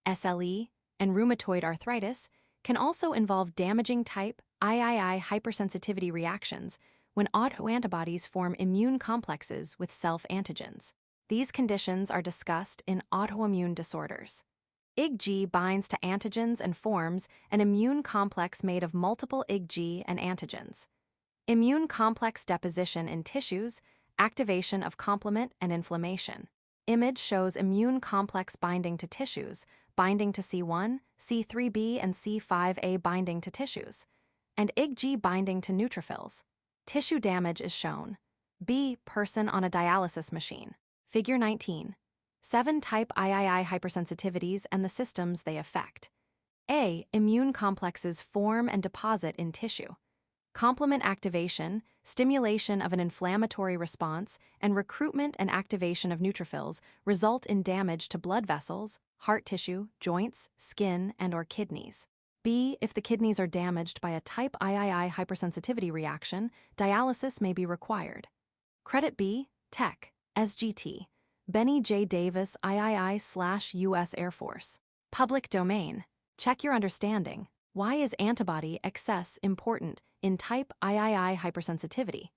SLE, and rheumatoid arthritis can also involve damaging type III hypersensitivity reactions when autoantibodies form immune complexes with self-antigens. These conditions are discussed in autoimmune disorders. IgG binds to antigens and forms an immune complex made of multiple IgG and antigens. Immune complex deposition in tissues, activation of complement, and inflammation. Image shows immune complex binding to tissues, binding to C1, C3b, and C5a binding to tissues, and IgG binding to neutrophils. Tissue damage is shown. B. Person on a dialysis machine. Figure 19. 7 type III hypersensitivities and the systems they affect. A. Immune complexes form and deposit in tissue. Complement activation, stimulation of an inflammatory response, and recruitment and activation of neutrophils result in damage to blood vessels, heart tissue, joints, skin, and/or kidneys. B. If the kidneys are damaged by a type III hypersensitivity reaction, dialysis may be required. Credit B. Tech, SGT, Benny J. Davis III/US Air Force. Public domain. Check your understanding. Why is antibody excess important in type III hypersensitivity?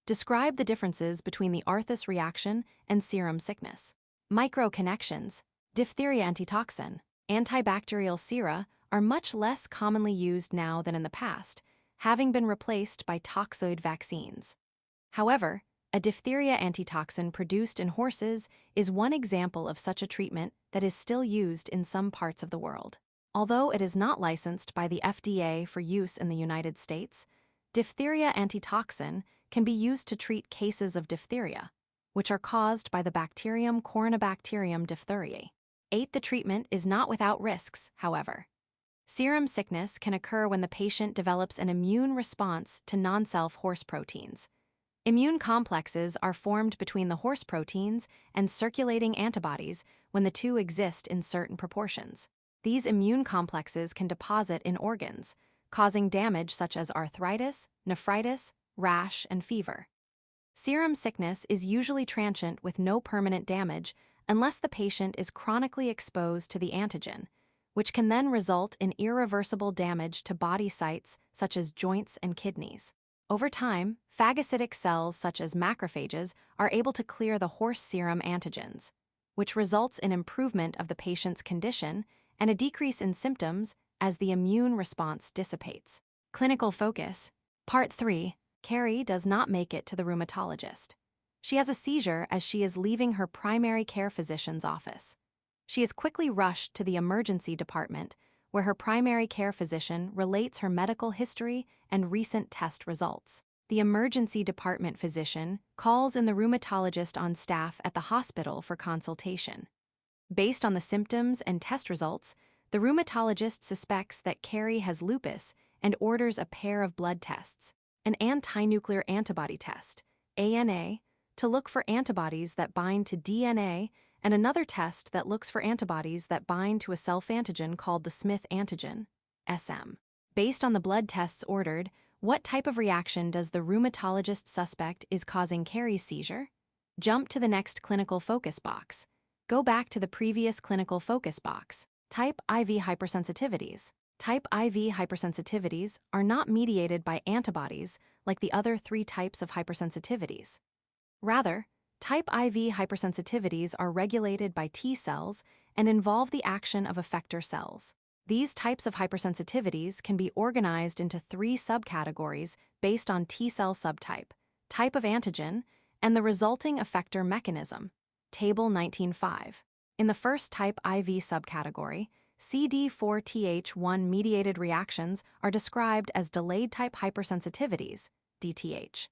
Describe the differences between the Arthus reaction and serum sickness. Microconnections. Diphtheria antitoxin, antibacterial sera are much less commonly used now than in the past, having been replaced by toxoid vaccines. However, a diphtheria antitoxin produced in horses is one example of such a treatment that is still used in some parts of the world. Although it is not licensed by the FDA for use in the United States, diphtheria antitoxin can be used to treat cases of diphtheria, which are caused by the bacterium Corynebacterium diphtheriae. 8. The treatment is not without risks, however. Serum sickness can occur when the patient develops an immune response to non-self horse proteins. Immune complexes are formed between the horse proteins and circulating antibodies when the two exist in certain proportions. These immune complexes can deposit in organs, causing damage such as arthritis, nephritis, rash, and fever. Serum sickness is usually transient with no permanent damage unless the patient is chronically exposed to the antigen, which can then result in irreversible damage to body sites such as joints and kidneys. Over time, phagocytic cells such as macrophages are able to clear the horse serum antigens, which results in improvement of the patient's condition and a decrease in symptoms as the immune response dissipates. Clinical focus. Part 3. Carrie does not make it to the rheumatologist. She has a seizure as she is leaving her primary care physician's office. She is quickly rushed to the emergency department, where her primary care physician relates her medical history and recent test results. The emergency department physician calls in the rheumatologist on staff at the hospital for consultation. Based on the symptoms and test results, the rheumatologist suspects that Carrie has lupus and orders a pair of blood tests, an anti-nuclear antibody test, ANA, to look for antibodies that bind to DNA, and another test that looks for antibodies that bind to a self-antigen called the Smith antigen, SM. Based on the blood tests ordered, what type of reaction does the rheumatologist suspect is causing Carrie's seizure? Jump to the next clinical focus box. Go back to the previous clinical focus box. Type IV hypersensitivities. Type IV hypersensitivities are not mediated by antibodies like the other 3 types of hypersensitivities. Rather, type IV hypersensitivities are regulated by T cells and involve the action of effector cells. These types of hypersensitivities can be organized into 3 subcategories based on T cell subtype, type of antigen, and the resulting effector mechanism. Table 19.5. In the first type IV subcategory, CD4TH1-mediated reactions are described as delayed type hypersensitivities, DTH.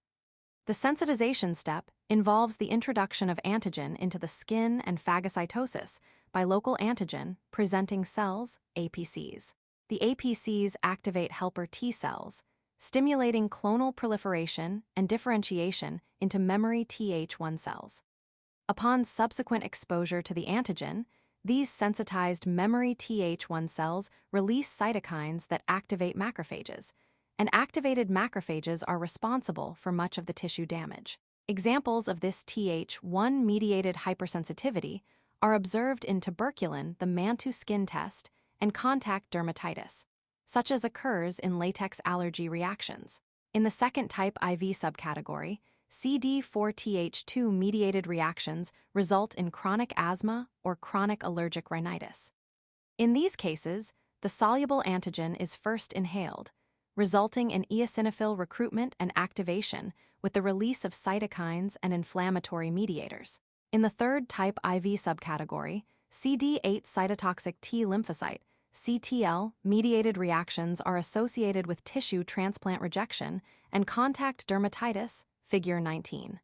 The sensitization step involves the introduction of antigen into the skin and phagocytosis by local antigen-presenting cells, APCs. The APCs activate helper T cells, stimulating clonal proliferation and differentiation into memory Th1 cells. Upon subsequent exposure to the antigen, these sensitized memory Th1 cells release cytokines that activate macrophages, and activated macrophages are responsible for much of the tissue damage. Examples of this Th1-mediated hypersensitivity are observed in tuberculin, the Mantoux skin test, and contact dermatitis, such as occurs in latex allergy reactions. In the second type IV subcategory, CD4TH2-mediated reactions result in chronic asthma or chronic allergic rhinitis. In these cases, the soluble antigen is first inhaled, resulting in eosinophil recruitment and activation with the release of cytokines and inflammatory mediators. In the third type IV subcategory, CD8 cytotoxic T lymphocyte, CTL-mediated reactions are associated with tissue transplant rejection and contact dermatitis, Figure 19.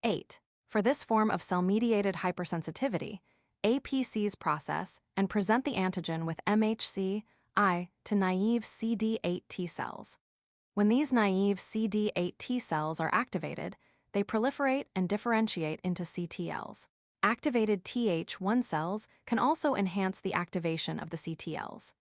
8. For this form of cell-mediated hypersensitivity, APCs process and present the antigen with MHC-I to naive CD8 T cells. When these naive CD8 T cells are activated, they proliferate and differentiate into CTLs. Activated Th1 cells can also enhance the activation of the CTLs.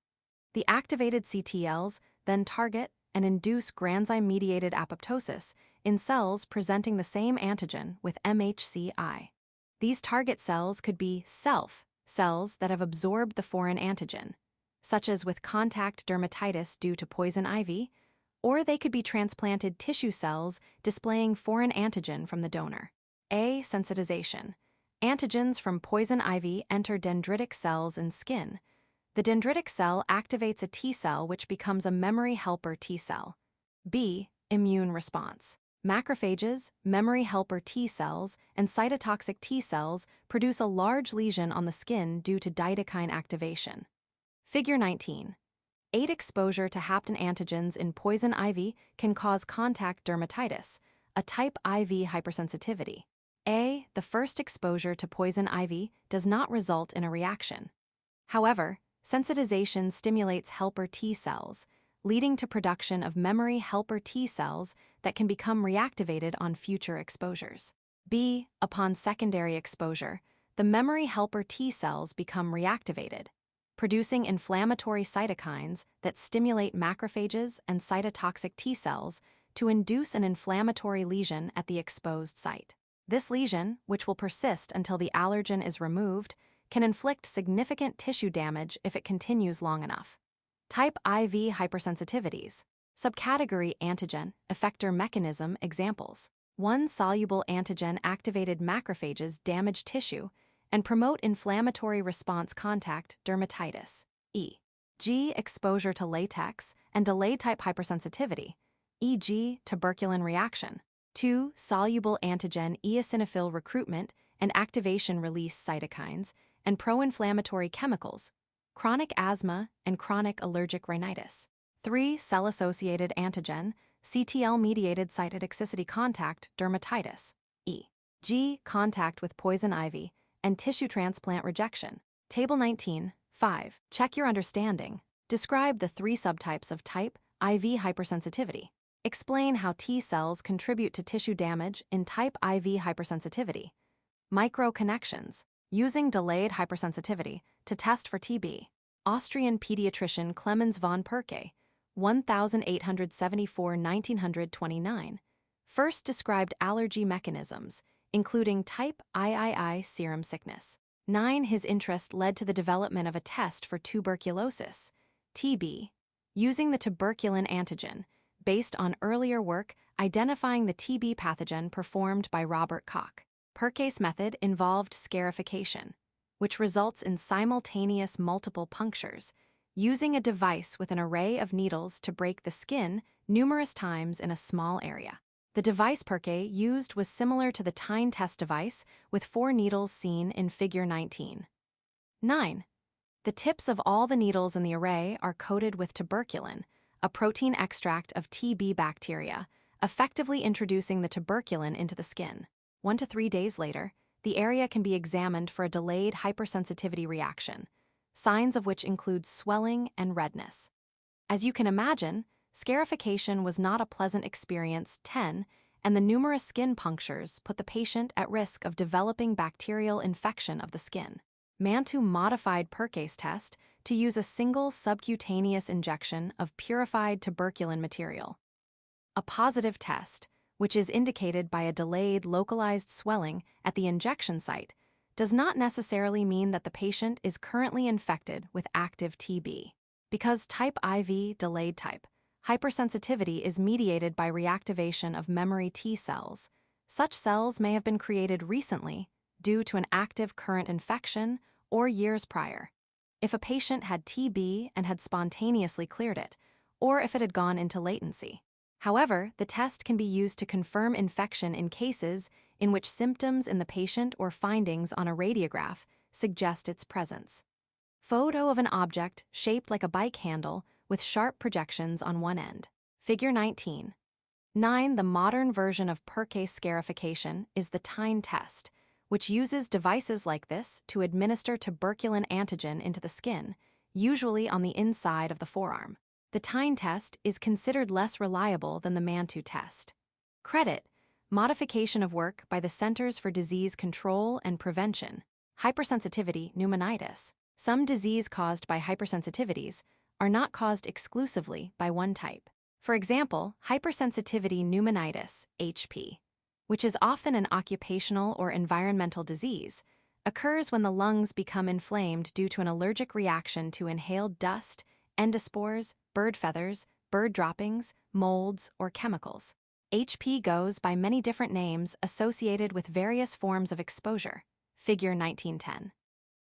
The activated CTLs then target and induce granzyme-mediated apoptosis in cells presenting the same antigen with MHC-I. These target cells could be self cells that have absorbed the foreign antigen, such as with contact dermatitis due to poison ivy, or they could be transplanted tissue cells displaying foreign antigen from the donor. A. Sensitization. Antigens from poison ivy enter dendritic cells in skin. The dendritic cell activates a T cell which becomes a memory helper T cell. B. Immune response. Macrophages, memory helper T cells, and cytotoxic T cells produce a large lesion on the skin due to cytokine activation. Figure 19. 8 exposure to hapten antigens in poison ivy can cause contact dermatitis, a type IV hypersensitivity. A. The first exposure to poison ivy does not result in a reaction. However, sensitization stimulates helper T cells, leading to production of memory helper T cells that can become reactivated on future exposures. B. Upon secondary exposure, the memory helper T cells become reactivated, producing inflammatory cytokines that stimulate macrophages and cytotoxic T cells to induce an inflammatory lesion at the exposed site. This lesion, which will persist until the allergen is removed, can inflict significant tissue damage if it continues long enough. Type IV hypersensitivities. Subcategory antigen, effector mechanism examples. 1. Soluble antigen-activated macrophages damage tissue and promote inflammatory response contact dermatitis, e.g. exposure to latex and delayed type hypersensitivity, e.g. tuberculin reaction. 2. Soluble antigen eosinophil recruitment and activation release cytokines and pro-inflammatory chemicals, chronic asthma and chronic allergic rhinitis. 3. Cell-associated antigen, CTL-mediated cytotoxicity contact dermatitis, e.g. contact with poison ivy and tissue transplant rejection. Table 19. 5. Check your understanding. Describe the 3 subtypes of type IV hypersensitivity. Explain how T cells contribute to tissue damage in type IV hypersensitivity. Micro-connections. Using delayed hypersensitivity to test for TB. Austrian pediatrician Clemens von Perke, 1874–1929, first described allergy mechanisms, including type III serum sickness. 9. His interest led to the development of a test for tuberculosis, TB, using the tuberculin antigen, based on earlier work identifying the TB pathogen performed by Robert Koch. Perke's method involved scarification, which results in simultaneous multiple punctures, using a device with an array of needles to break the skin numerous times in a small area. The device Perke used was similar to the Tyne test device, with 4 needles seen in Figure 19. 9. The tips of all the needles in the array are coated with tuberculin, a protein extract of TB bacteria, effectively introducing the tuberculin into the skin. 1 to 3 days later, the area can be examined for a delayed hypersensitivity reaction, signs of which include swelling and redness. As you can imagine, scarification was not a pleasant experience. 10, and the numerous skin punctures put the patient at risk of developing bacterial infection of the skin. Mantoux modified Perke's test to use a single subcutaneous injection of purified tuberculin material. A positive test, which is indicated by a delayed localized swelling at the injection site, does not necessarily mean that the patient is currently infected with active TB. Because type IV delayed type hypersensitivity is mediated by reactivation of memory T cells, such cells may have been created recently due to an active current infection or years prior. If a patient had TB and had spontaneously cleared it, or if it had gone into latency. However, the test can be used to confirm infection in cases in which symptoms in the patient or findings on a radiograph suggest its presence. Photo of an object shaped like a bike handle with sharp projections on one end. Figure 19. 9. The modern version of Perke scarification is the Tyne test, which uses devices like this to administer tuberculin antigen into the skin, usually on the inside of the forearm. The Tyne test is considered less reliable than the Mantoux test. Credit: modification of work by the Centers for Disease Control and Prevention. Hypersensitivity pneumonitis. Some disease caused by hypersensitivities are not caused exclusively by one type. For example, hypersensitivity pneumonitis, HP, which is often an occupational or environmental disease, occurs when the lungs become inflamed due to an allergic reaction to inhaled dust, endospores, bird feathers, bird droppings, molds, or chemicals. HP goes by many different names associated with various forms of exposure. Figure 1910.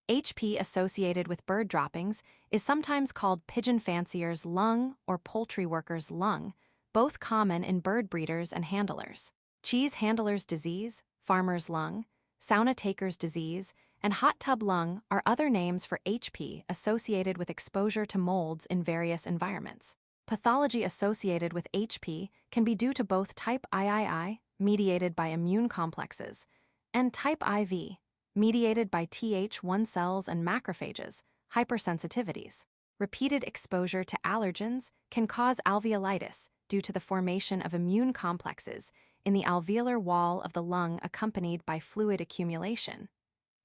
HP associated with bird droppings is sometimes called pigeon fancier's lung or poultry worker's lung, both common in bird breeders and handlers. Cheese handler's disease, farmer's lung, sauna taker's disease, and hot tub lung are other names for HP associated with exposure to molds in various environments. Pathology associated with HP can be due to both type III, mediated by immune complexes, and type IV, mediated by Th1 cells and macrophages, hypersensitivities. Repeated exposure to allergens can cause alveolitis due to the formation of immune complexes in the alveolar wall of the lung accompanied by fluid accumulation,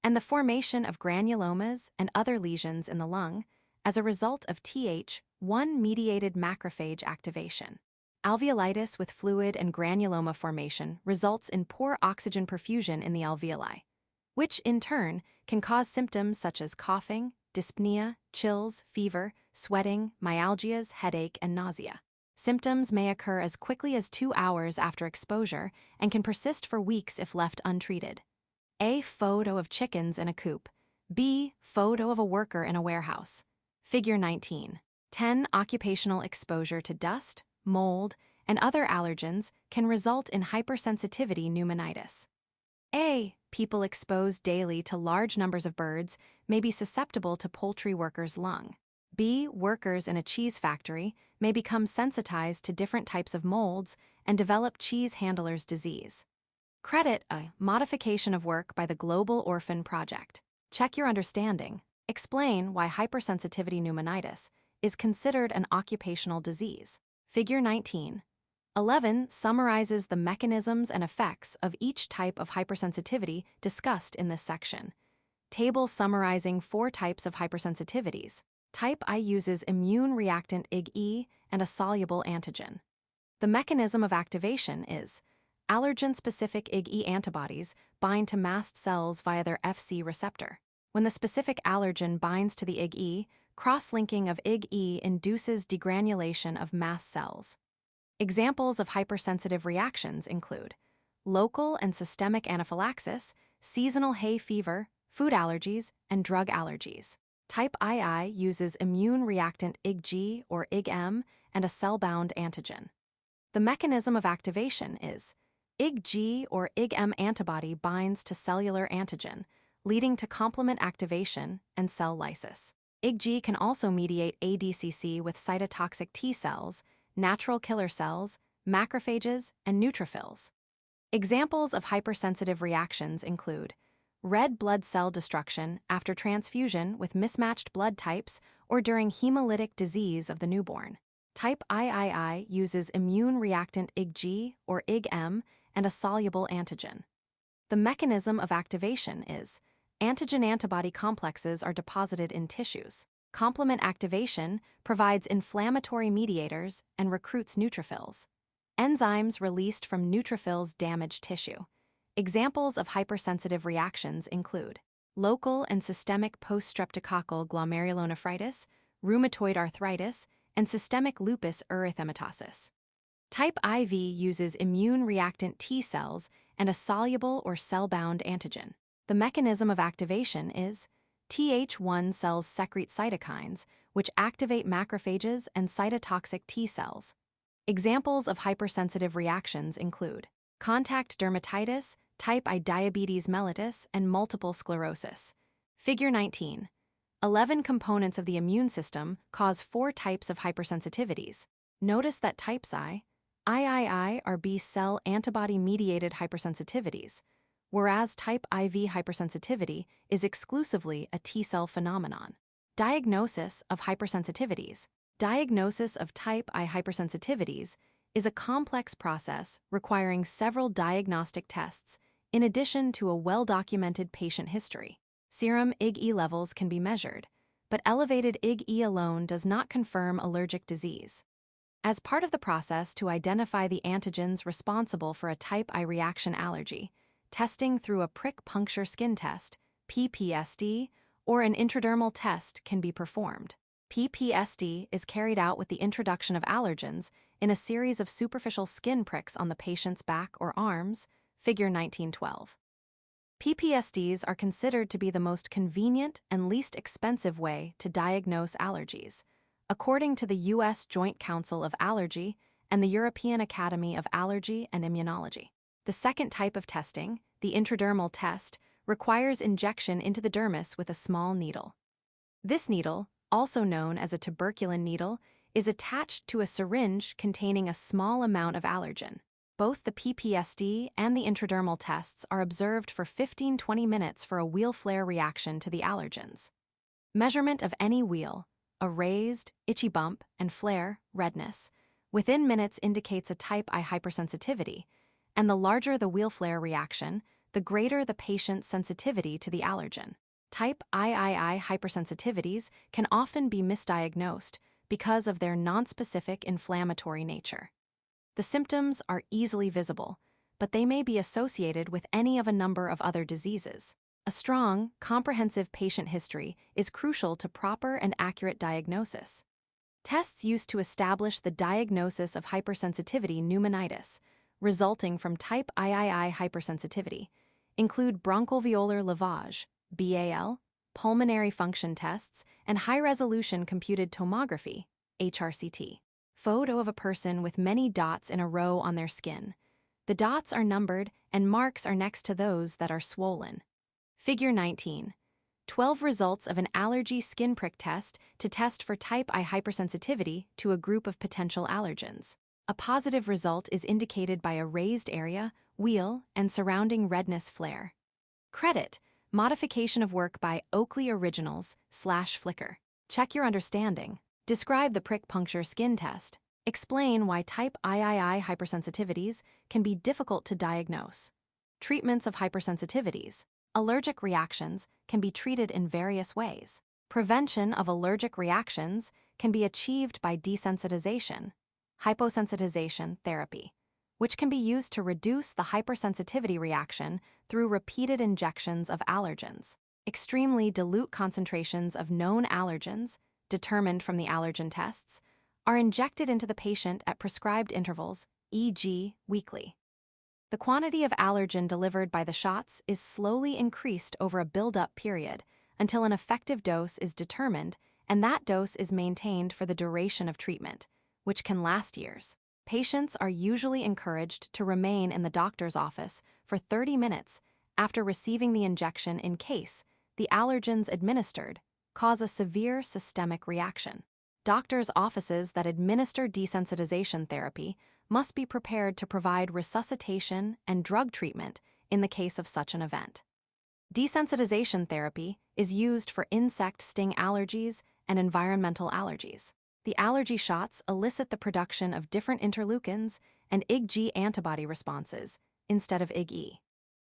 and the formation of granulomas and other lesions in the lung as a result of Th1-mediated macrophage activation. Alveolitis with fluid and granuloma formation results in poor oxygen perfusion in the alveoli, which in turn can cause symptoms such as coughing, dyspnea, chills, fever, sweating, myalgias, headache, and nausea. Symptoms may occur as quickly as 2 hours after exposure and can persist for weeks if left untreated. A. Photo of chickens in a coop. B. Photo of a worker in a warehouse. Figure 19. 10. Occupational exposure to dust, mold, and other allergens can result in hypersensitivity pneumonitis. A. People exposed daily to large numbers of birds may be susceptible to poultry workers' lung. B. Workers in a cheese factory may become sensitized to different types of molds and develop cheese handler's disease. Credit: a modification of work by the Global Orphan Project. Check your understanding. Explain why hypersensitivity pneumonitis is considered an occupational disease. Figure 19. 11 summarizes the mechanisms and effects of each type of hypersensitivity discussed in this section. Table summarizing 4 types of hypersensitivities. Type I uses immune reactant IgE and a soluble antigen. The mechanism of activation is allergen-specific IgE antibodies bind to mast cells via their Fc receptor. When the specific allergen binds to the IgE, cross-linking of IgE induces degranulation of mast cells. Examples of hypersensitive reactions include local and systemic anaphylaxis, seasonal hay fever, food allergies, and drug allergies. Type II uses immune reactant IgG or IgM and a cell-bound antigen. The mechanism of activation is IgG or IgM antibody binds to cellular antigen, leading to complement activation and cell lysis. IgG can also mediate ADCC with cytotoxic T cells, natural killer cells, macrophages, and neutrophils. Examples of hypersensitive reactions include red blood cell destruction after transfusion with mismatched blood types or during hemolytic disease of the newborn. Type III uses immune reactant IgG or IgM and a soluble antigen. The mechanism of activation is antigen-antibody complexes are deposited in tissues. Complement activation provides inflammatory mediators and recruits neutrophils. Enzymes released from neutrophils damage tissue. Examples of hypersensitive reactions include local and systemic post-streptococcal glomerulonephritis, rheumatoid arthritis, and systemic lupus erythematosus. Type IV uses immune reactant T cells and a soluble or cell-bound antigen. The mechanism of activation is Th1 cells secrete cytokines, which activate macrophages and cytotoxic T cells. Examples of hypersensitive reactions include contact dermatitis, type I diabetes mellitus, and multiple sclerosis. Figure 19. 11 components of the immune system cause 4 types of hypersensitivities. Notice that types III are B-cell antibody-mediated hypersensitivities, whereas type IV hypersensitivity is exclusively a T-cell phenomenon. Diagnosis of hypersensitivities. Diagnosis of type I hypersensitivities is a complex process requiring several diagnostic tests in addition to a well-documented patient history. Serum IgE levels can be measured, but elevated IgE alone does not confirm allergic disease. As part of the process to identify the antigens responsible for a type I reaction allergy, testing through a prick puncture skin test, PPSD, or an intradermal test can be performed. PPSD is carried out with the introduction of allergens in a series of superficial skin pricks on the patient's back or arms, figure 1912. PPSDs are considered to be the most convenient and least expensive way to diagnose allergies, according to the U.S. Joint Council of Allergy and the European Academy of Allergy and Immunology. The second type of testing, the intradermal test, requires injection into the dermis with a small needle. This needle, also known as a tuberculin needle, is attached to a syringe containing a small amount of allergen. Both the PPSD and the intradermal tests are observed for 15-20 minutes for a wheal flare reaction to the allergens. Measurement of any wheal, a raised, itchy bump, and flare, redness, within minutes indicates a type I hypersensitivity, and the larger the wheal flare reaction, the greater the patient's sensitivity to the allergen. Type III hypersensitivities can often be misdiagnosed because of their nonspecific inflammatory nature. The symptoms are easily visible, but they may be associated with any of a number of other diseases. A strong, comprehensive patient history is crucial to proper and accurate diagnosis. Tests used to establish the diagnosis of hypersensitivity pneumonitis, resulting from type III hypersensitivity, include bronchoalveolar lavage, BAL, pulmonary function tests, and high-resolution computed tomography, HRCT. Photo of a person with many dots in a row on their skin. The dots are numbered and marks are next to those that are swollen. Figure 19. 12 results of an allergy skin prick test to test for type I hypersensitivity to a group of potential allergens. A positive result is indicated by a raised area, wheal, and surrounding redness flare. Credit: modification of work by Oakley Originals /Flickr. Check your understanding. Describe the prick puncture skin test. Explain why type III hypersensitivities can be difficult to diagnose. Treatments of hypersensitivities. Allergic reactions can be treated in various ways. Prevention of allergic reactions can be achieved by desensitization, hyposensitization therapy, which can be used to reduce the hypersensitivity reaction through repeated injections of allergens. Extremely dilute concentrations of known allergens, determined from the allergen tests, are injected into the patient at prescribed intervals, e.g., weekly. The quantity of allergen delivered by the shots is slowly increased over a build-up period until an effective dose is determined, and that dose is maintained for the duration of treatment, which can last years. Patients are usually encouraged to remain in the doctor's office for 30 minutes after receiving the injection in case the allergens administered cause a severe systemic reaction. Doctors' offices that administer desensitization therapy must be prepared to provide resuscitation and drug treatment in the case of such an event. Desensitization therapy is used for insect sting allergies and environmental allergies. The allergy shots elicit the production of different interleukins and IgG antibody responses instead of IgE.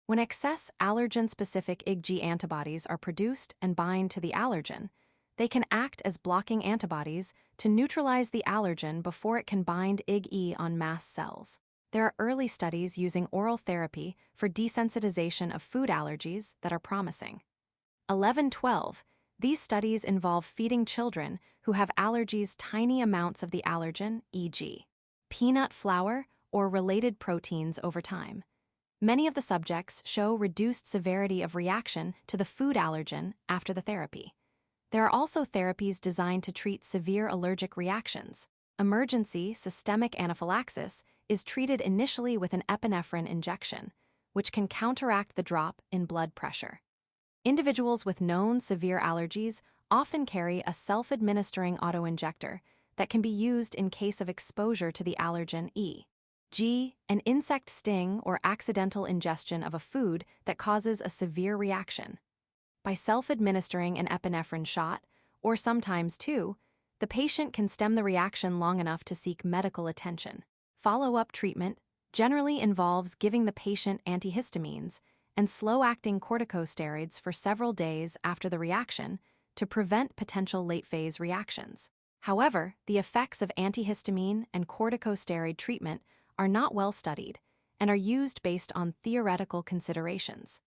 When excess allergen-specific IgG antibodies are produced and bind to the allergen, they can act as blocking antibodies to neutralize the allergen before it can bind IgE on mast cells. There are early studies using oral therapy for desensitization of food allergies that are promising. 11-12. These studies involve feeding children who have allergies tiny amounts of the allergen, e.g., peanut flour or related proteins over time. Many of the subjects show reduced severity of reaction to the food allergen after the therapy. There are also therapies designed to treat severe allergic reactions. Emergency systemic anaphylaxis is treated initially with an epinephrine injection, which can counteract the drop in blood pressure. Individuals with known severe allergies often carry a self-administering autoinjector that can be used in case of exposure to the allergen e.g., an insect sting or accidental ingestion of a food that causes a severe reaction. By self-administering an epinephrine shot, or sometimes two, the patient can stem the reaction long enough to seek medical attention. Follow-up treatment generally involves giving the patient antihistamines and slow-acting corticosteroids for several days after the reaction to prevent potential late-phase reactions. However, the effects of antihistamine and corticosteroid treatment are not well studied and are used based on theoretical considerations.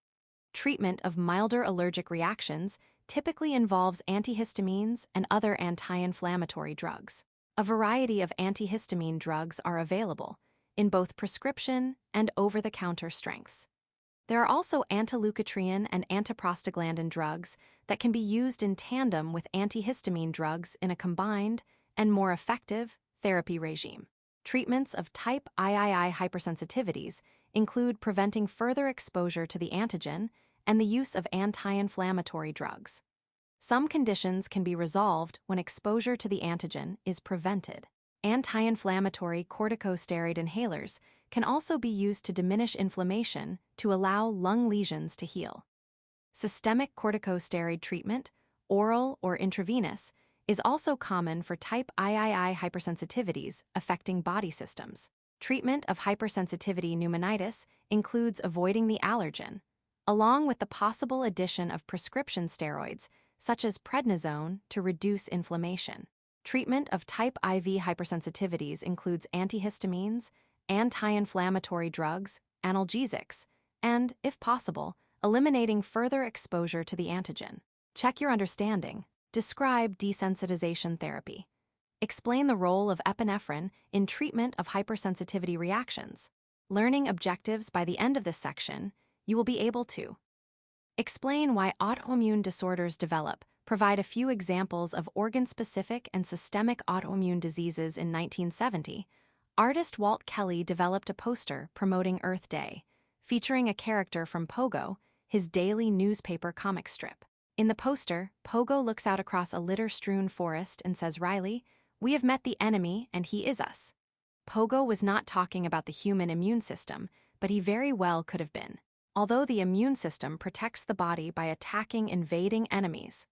Treatment of milder allergic reactions typically involves antihistamines and other anti-inflammatory drugs. A variety of antihistamine drugs are available in both prescription and over-the-counter strengths. There are also antileukotriene and antiprostaglandin drugs that can be used in tandem with antihistamine drugs in a combined and more effective therapy regime. Treatments of type II hypersensitivities include preventing further exposure to the antigen and the use of anti-inflammatory drugs. Some conditions can be resolved when exposure to the antigen is prevented. Anti-inflammatory corticosteroid inhalers can also be used to diminish inflammation to allow lung lesions to heal. Systemic corticosteroid treatment, oral or intravenous, is also common for type III hypersensitivities affecting body systems. Treatment of hypersensitivity pneumonitis includes avoiding the allergen, along with the possible addition of prescription steroids such as prednisone to reduce inflammation. Treatment of type IV hypersensitivities includes antihistamines, anti-inflammatory drugs, analgesics, and, if possible, eliminating further exposure to the antigen. Check your understanding. Describe desensitization therapy. Explain the role of epinephrine in treatment of hypersensitivity reactions. Learning objectives by the end of this section, you will be able to explain why autoimmune disorders develop, provide a few examples of organ-specific and systemic autoimmune diseases. In 1970, artist Walt Kelly developed a poster promoting Earth Day, featuring a character from Pogo, his daily newspaper comic strip. In the poster, Pogo looks out across a litter-strewn forest and says, "Riley, we have met the enemy and he is us." Pogo was not talking about the human immune system, but he very well could have been. Although the immune system protects the body by attacking invading enemies,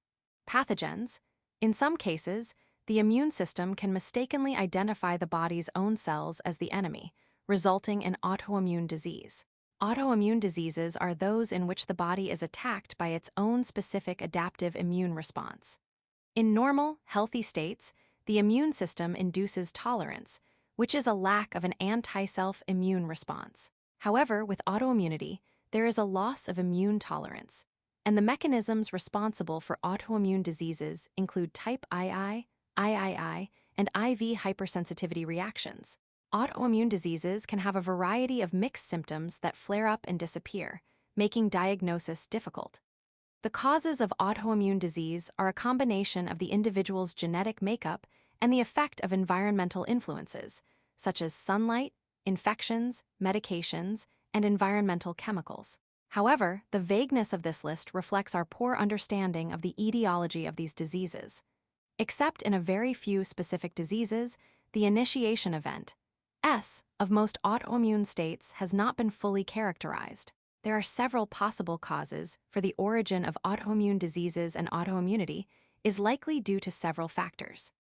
pathogens, in some cases, the immune system can mistakenly identify the body's own cells as the enemy, resulting in autoimmune disease. Autoimmune diseases are those in which the body is attacked by its own specific adaptive immune response. In normal, healthy states, the immune system induces tolerance, which is a lack of an anti-self immune response. However, with autoimmunity, there is a loss of immune tolerance, and the mechanisms responsible for autoimmune diseases include type II, and IV hypersensitivity reactions. Autoimmune diseases can have a variety of mixed symptoms that flare up and disappear, making diagnosis difficult. The causes of autoimmune disease are a combination of the individual's genetic makeup and the effect of environmental influences, such as sunlight, infections, medications, and environmental chemicals. However, the vagueness of this list reflects our poor understanding of the etiology of these diseases. Except in a very few specific diseases, the initiation event, S, of most autoimmune states has not been fully characterized. There are several possible causes for the origin of autoimmune diseases, and autoimmunity is likely due to several factors.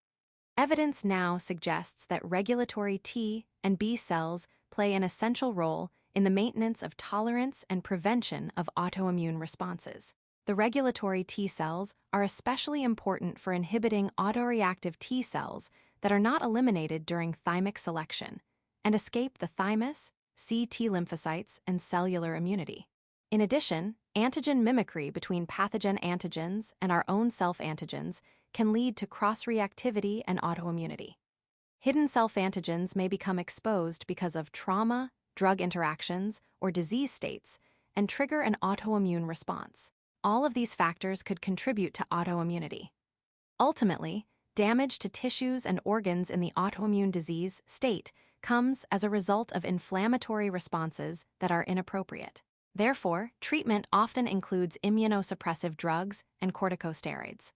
Evidence now suggests that regulatory T and B cells play an essential role in the maintenance of tolerance and prevention of autoimmune responses. The regulatory T cells are especially important for inhibiting autoreactive T cells that are not eliminated during thymic selection and escape the thymus, C T lymphocytes, and cellular immunity. In addition, antigen mimicry between pathogen antigens and our own self-antigens can lead to cross-reactivity and autoimmunity. Hidden self-antigens may become exposed because of trauma, drug interactions, or disease states and trigger an autoimmune response. All of these factors could contribute to autoimmunity. Ultimately, damage to tissues and organs in the autoimmune disease state comes as a result of inflammatory responses that are inappropriate. Therefore, treatment often includes immunosuppressive drugs and corticosteroids.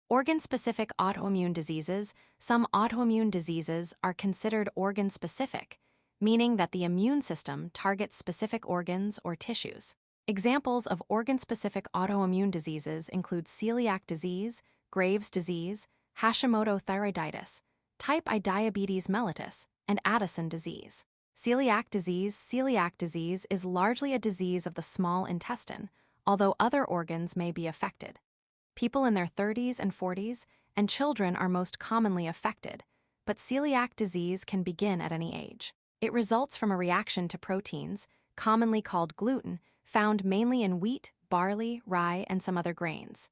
Organ-specific autoimmune diseases. Some autoimmune diseases are considered organ-specific, meaning that the immune system targets specific organs or tissues. Examples of organ-specific autoimmune diseases include celiac disease, Graves' disease, Hashimoto thyroiditis, type I diabetes mellitus, and Addison disease. Celiac disease is largely a disease of the small intestine, although other organs may be affected. People in their 30s and 40s and children are most commonly affected, but celiac disease can begin at any age. It results from a reaction to proteins, commonly called gluten, found mainly in wheat, barley, rye, and some other grains.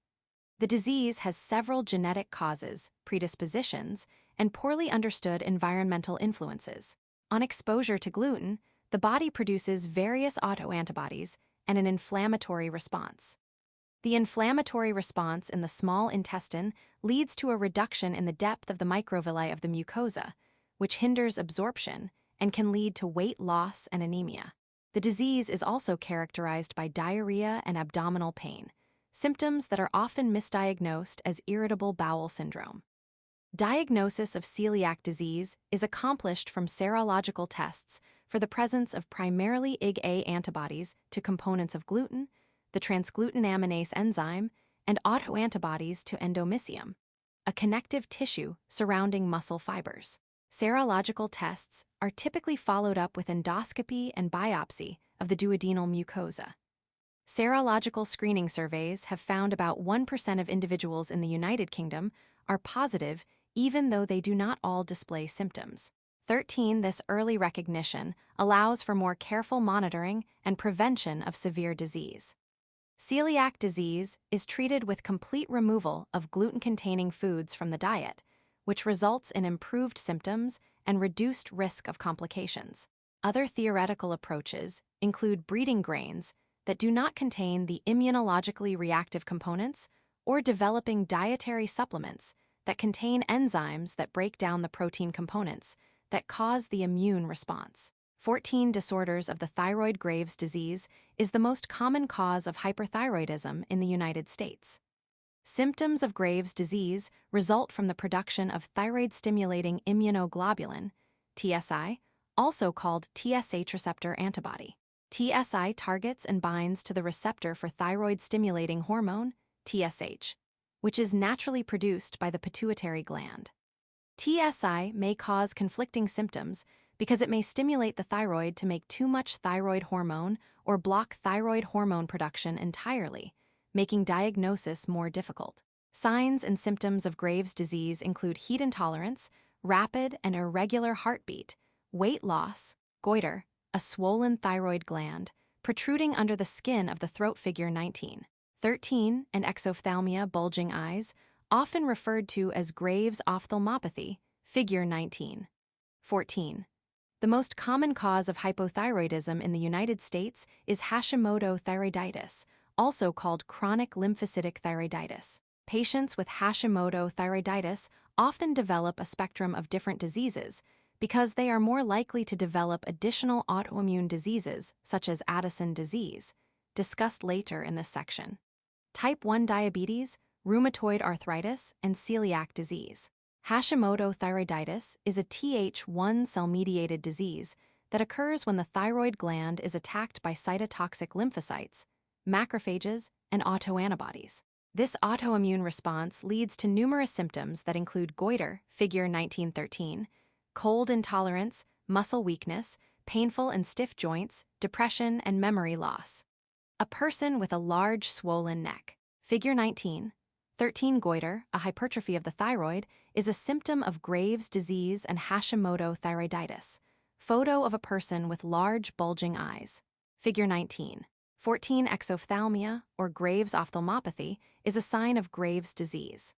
The disease has several genetic causes, predispositions, and poorly understood environmental influences. On exposure to gluten, the body produces various autoantibodies and an inflammatory response. The inflammatory response in the small intestine leads to a reduction in the depth of the microvilli of the mucosa, which hinders absorption and can lead to weight loss and anemia. The disease is also characterized by diarrhea and abdominal pain, symptoms that are often misdiagnosed as irritable bowel syndrome. Diagnosis of celiac disease is accomplished from serological tests for the presence of primarily IgA antibodies to components of gluten, the transglutaminase enzyme, and autoantibodies to endomysium, a connective tissue surrounding muscle fibers. Serological tests are typically followed up with endoscopy and biopsy of the duodenal mucosa. Serological screening surveys have found about 1% of individuals in the United Kingdom are positive even though they do not all display symptoms. 13. This early recognition allows for more careful monitoring and prevention of severe disease. Celiac disease is treated with complete removal of gluten-containing foods from the diet, which results in improved symptoms and reduced risk of complications. Other theoretical approaches include breeding grains that do not contain the immunologically reactive components or developing dietary supplements that contain enzymes that break down the protein components that cause the immune response. 14. Disorders of the thyroid. Graves' disease is the most common cause of hyperthyroidism in the United States. Symptoms of Graves' disease result from the production of thyroid-stimulating immunoglobulin, TSI, also called TSH receptor antibody. TSI targets and binds to the receptor for thyroid-stimulating hormone, TSH, which is naturally produced by the pituitary gland. TSI may cause conflicting symptoms because it may stimulate the thyroid to make too much thyroid hormone or block thyroid hormone production entirely, making diagnosis more difficult. Signs and symptoms of Graves' disease include heat intolerance, rapid and irregular heartbeat, weight loss, goiter, a swollen thyroid gland, protruding under the skin of the throat. Figure 19. 13. And exophthalmia, bulging eyes, often referred to as Graves' ophthalmopathy. Figure 19. 14. The most common cause of hypothyroidism in the United States is Hashimoto thyroiditis, also called chronic lymphocytic thyroiditis. Patients with Hashimoto thyroiditis often develop a spectrum of different diseases because they are more likely to develop additional autoimmune diseases, such as Addison disease, discussed later in this section. Type 1 diabetes, rheumatoid arthritis, and celiac disease. Hashimoto thyroiditis is a Th1 cell-mediated disease that occurs when the thyroid gland is attacked by cytotoxic lymphocytes, macrophages, and autoantibodies. This autoimmune response leads to numerous symptoms that include goiter, figure 1913, cold intolerance, muscle weakness, painful and stiff joints, depression, and memory loss. A person with a large swollen neck, figure 19, 13 goiter, a hypertrophy of the thyroid, is a symptom of Graves' disease and Hashimoto thyroiditis. Photo of a person with large bulging eyes, figure 19. 14 exophthalmia, or Graves' ophthalmopathy, is a sign of Graves' disease.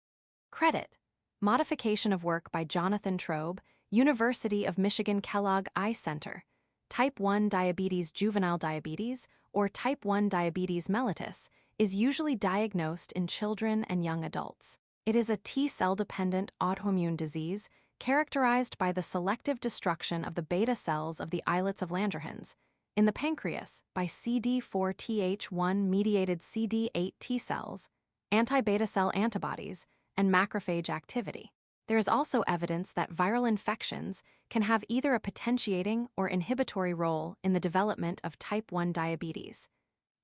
Credit: modification of work by Jonathan Trobe, University of Michigan Kellogg Eye Center. Type 1 diabetes, juvenile diabetes, or type 1 diabetes mellitus, is usually diagnosed in children and young adults. It is a T-cell-dependent autoimmune disease characterized by the selective destruction of the beta cells of the islets of Langerhans, in the pancreas by CD4-Th1-mediated CD8 T cells, anti-beta cell antibodies, and macrophage activity. There is also evidence that viral infections can have either a potentiating or inhibitory role in the development of type 1 diabetes.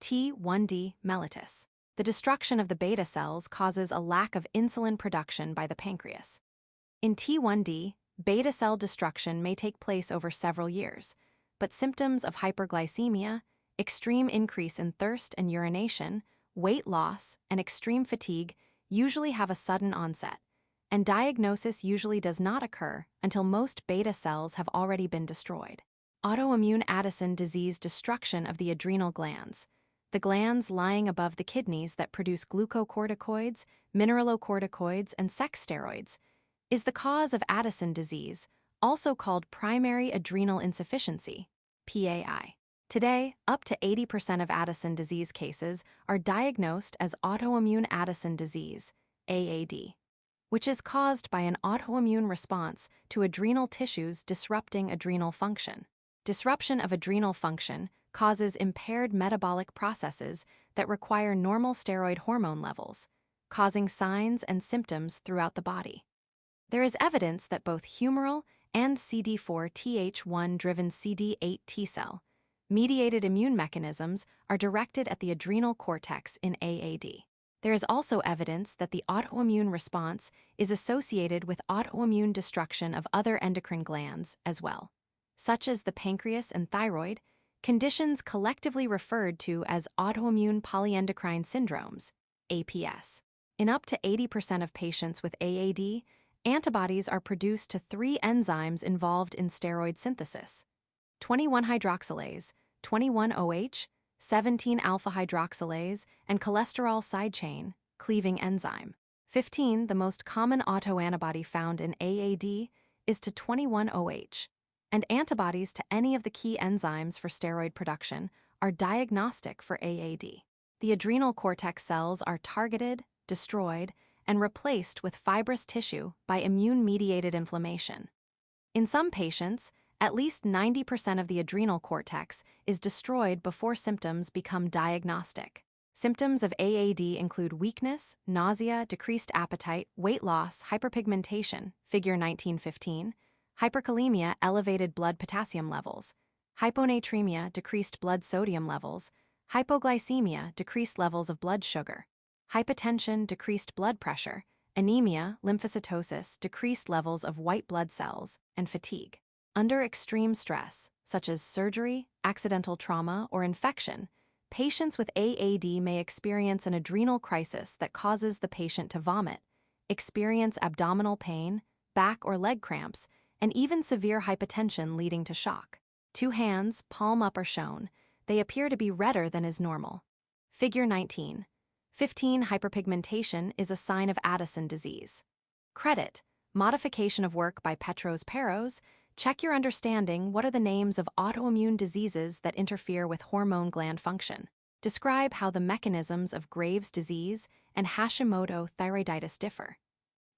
T1D mellitus. The destruction of the beta cells causes a lack of insulin production by the pancreas. In T1D, beta cell destruction may take place over several years, but symptoms of hyperglycemia, extreme increase in thirst and urination, weight loss, and extreme fatigue usually have a sudden onset, and diagnosis usually does not occur until most beta cells have already been destroyed. Autoimmune Addison disease destruction of the adrenal glands, the glands lying above the kidneys that produce glucocorticoids, mineralocorticoids, and sex steroids, is the cause of Addison disease, also called primary adrenal insufficiency, PAI. Today, up to 80% of Addison disease cases are diagnosed as autoimmune Addison disease, AAD, which is caused by an autoimmune response to adrenal tissues disrupting adrenal function. Disruption of adrenal function causes impaired metabolic processes that require normal steroid hormone levels, causing signs and symptoms throughout the body. There is evidence that both humoral and CD4-Th1-driven CD8 T cell mediated immune mechanisms are directed at the adrenal cortex in AAD. There is also evidence that the autoimmune response is associated with autoimmune destruction of other endocrine glands as well, such as the pancreas and thyroid, conditions collectively referred to as autoimmune polyendocrine syndromes, APS. In up to 80% of patients with AAD, antibodies are produced to 3 enzymes involved in steroid synthesis: 21-hydroxylase, 21-OH, 17-alpha-hydroxylase, and cholesterol side chain cleaving enzyme. 15. The most common autoantibody found in AAD is to 21-OH, and antibodies to any of the key enzymes for steroid production are diagnostic for AAD. The adrenal cortex cells are targeted, destroyed, and replaced with fibrous tissue by immune-mediated inflammation. In some patients, at least 90% of the adrenal cortex is destroyed before symptoms become diagnostic. Symptoms of AAD include weakness, nausea, decreased appetite, weight loss, hyperpigmentation, figure 1915, hyperkalemia, elevated blood potassium levels, hyponatremia, decreased blood sodium levels, hypoglycemia, decreased levels of blood sugar, hypotension, decreased blood pressure, anemia, lymphocytosis, decreased levels of white blood cells, and fatigue. Under extreme stress, such as surgery, accidental trauma, or infection, patients with AAD may experience an adrenal crisis that causes the patient to vomit, experience abdominal pain, back or leg cramps, and even severe hypotension leading to shock. 2 hands, palm up, are shown. They appear to be redder than is normal. Figure 19. 15. Hyperpigmentation is a sign of Addison disease. Credit: modification of work by Petros Peros. Check your understanding. What are the names of autoimmune diseases that interfere with hormone gland function? Describe how the mechanisms of Graves' disease and Hashimoto thyroiditis differ.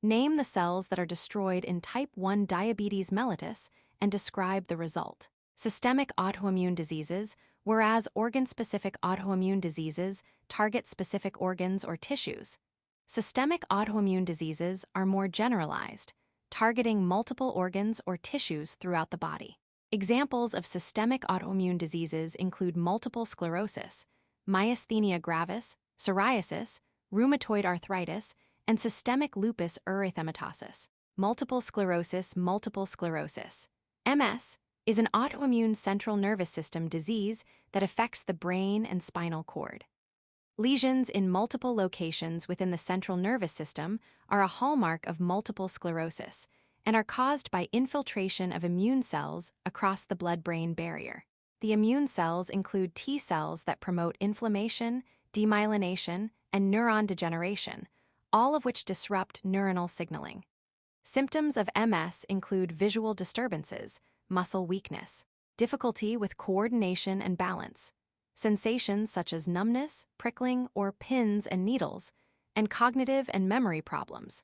Name the cells that are destroyed in type 1 diabetes mellitus and describe the result. Systemic autoimmune diseases, whereas organ-specific autoimmune diseases target specific organs or tissues. Systemic autoimmune diseases are more generalized, targeting multiple organs or tissues throughout the body. Examples of systemic autoimmune diseases include multiple sclerosis, myasthenia gravis, psoriasis, rheumatoid arthritis, and systemic lupus erythematosus. Multiple sclerosis, MS, is an autoimmune central nervous system disease that affects the brain and spinal cord. Lesions in multiple locations within the central nervous system are a hallmark of multiple sclerosis and are caused by infiltration of immune cells across the blood-brain barrier. The immune cells include T cells that promote inflammation, demyelination, and neuron degeneration, all of which disrupt neuronal signaling. Symptoms of MS include visual disturbances, muscle weakness, difficulty with coordination and balance, sensations such as numbness, prickling, or pins and needles, and cognitive and memory problems.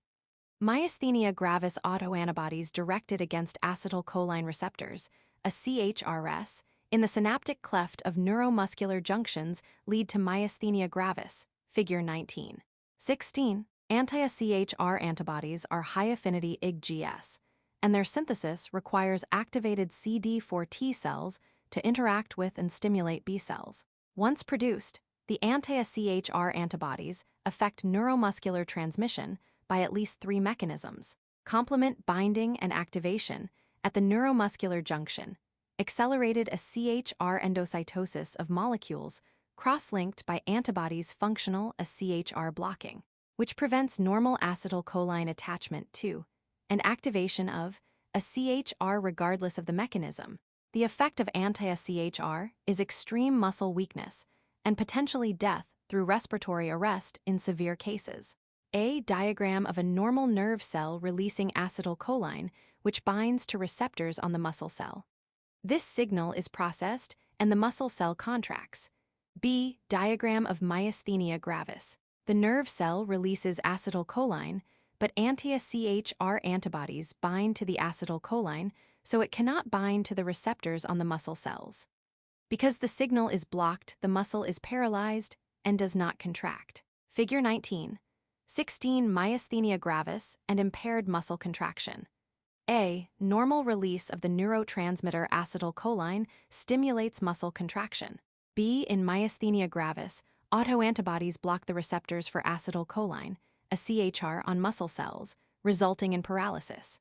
Myasthenia gravis autoantibodies directed against acetylcholine receptors, a CHRS, in the synaptic cleft of neuromuscular junctions lead to myasthenia gravis, figure 19. 16. Anti-CHR antibodies are high-affinity IgGs, and their synthesis requires activated CD4 T cells to interact with and stimulate B cells. Once produced, the anti-CHR antibodies affect neuromuscular transmission by at least 3 mechanisms: complement binding and activation at the neuromuscular junction, accelerated a CHR endocytosis of molecules cross-linked by antibodies functional a CHR blocking, which prevents normal acetylcholine attachment to, and activation of, a CHR regardless of the mechanism. The effect of anti-CHR is extreme muscle weakness and potentially death through respiratory arrest in severe cases. A diagram of a normal nerve cell releasing acetylcholine, which binds to receptors on the muscle cell. This signal is processed and the muscle cell contracts. B diagram of myasthenia gravis. The nerve cell releases acetylcholine, but anti-CHR antibodies bind to the acetylcholine, so it cannot bind to the receptors on the muscle cells. Because the signal is blocked, the muscle is paralyzed and does not contract. Figure 19. 16. Myasthenia gravis and impaired muscle contraction. A. Normal release of the neurotransmitter acetylcholine stimulates muscle contraction. B. In myasthenia gravis, autoantibodies block the receptors for acetylcholine, a CHR, on muscle cells, resulting in paralysis.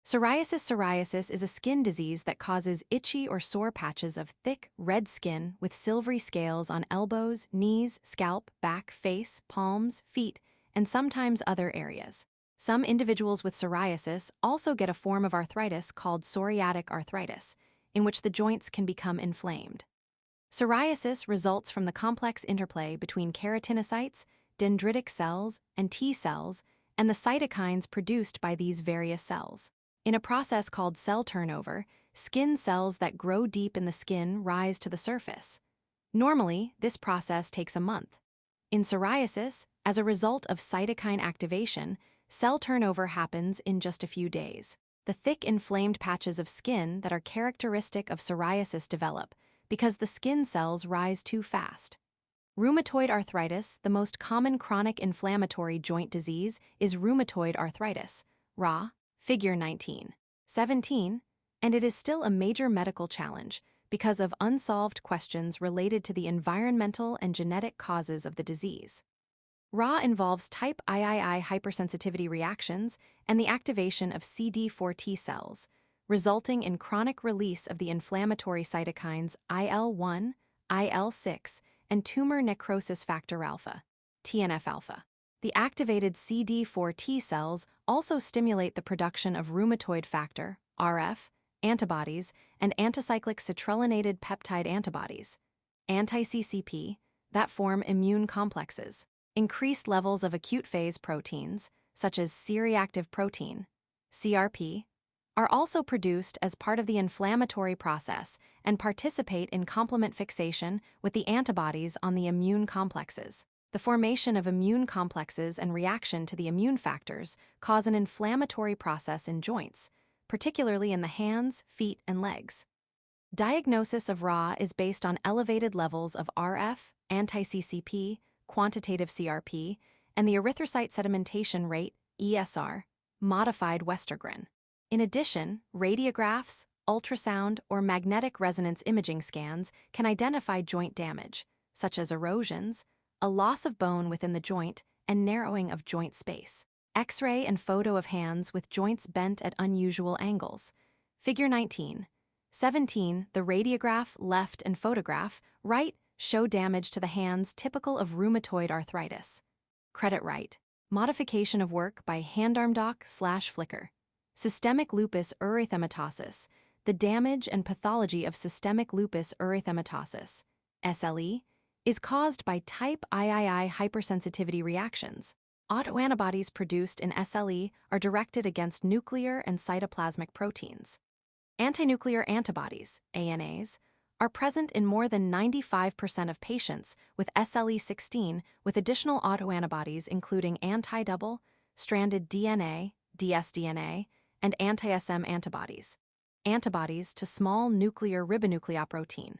Psoriasis is a skin disease that causes itchy or sore patches of thick, red skin with silvery scales on elbows, knees, scalp, back, face, palms, feet, and sometimes other areas. Some individuals with psoriasis also get a form of arthritis called psoriatic arthritis, in which the joints can become inflamed. Psoriasis results from the complex interplay between keratinocytes, dendritic cells, and T cells, and the cytokines produced by these various cells. In a process called cell turnover, skin cells that grow deep in the skin rise to the surface. Normally, this process takes a month. In psoriasis, as a result of cytokine activation, cell turnover happens in just a few days. The thick inflamed patches of skin that are characteristic of psoriasis develop because the skin cells rise too fast. Rheumatoid arthritis, the most common chronic inflammatory joint disease, is rheumatoid arthritis, RA, figure 19. 17, and it is still a major medical challenge because of unsolved questions related to the environmental and genetic causes of the disease. RA involves type II hypersensitivity reactions and the activation of CD4 T cells, resulting in chronic release of the inflammatory cytokines IL-1, IL-6, and tumor necrosis factor alpha, TNF-alpha. The activated CD4 T cells also stimulate the production of rheumatoid factor, RF, antibodies, and anticyclic citrullinated peptide antibodies, anti-CCP, that form immune complexes. Increased levels of acute phase proteins, such as C-reactive protein, CRP, are also produced as part of the inflammatory process and participate in complement fixation with the antibodies on the immune complexes. The formation of immune complexes and reaction to the immune factors cause an inflammatory process in joints, particularly in the hands, feet, and legs. Diagnosis of RA is based on elevated levels of RF, anti-CCP, quantitative CRP, and the erythrocyte sedimentation rate, ESR, modified Westergren. In addition, radiographs, ultrasound, or magnetic resonance imaging scans can identify joint damage, such as erosions, a loss of bone within the joint, and narrowing of joint space. X-ray and photo of hands with joints bent at unusual angles. Figure 19. 17. The radiograph, left, and photograph, right, show damage to the hands typical of rheumatoid arthritis. Credit right. Modification of work by Handarmdock/Flicker. Systemic lupus erythematosus. The damage and pathology of systemic lupus erythematosus, SLE, is caused by type III hypersensitivity reactions. Autoantibodies produced in SLE are directed against nuclear and cytoplasmic proteins. Antinuclear antibodies, ANAs, are present in more than 95% of patients with SLE16 with additional autoantibodies including anti-double, stranded DNA, dsDNA, and anti-SM antibodies. Antibodies to small nuclear ribonucleoprotein.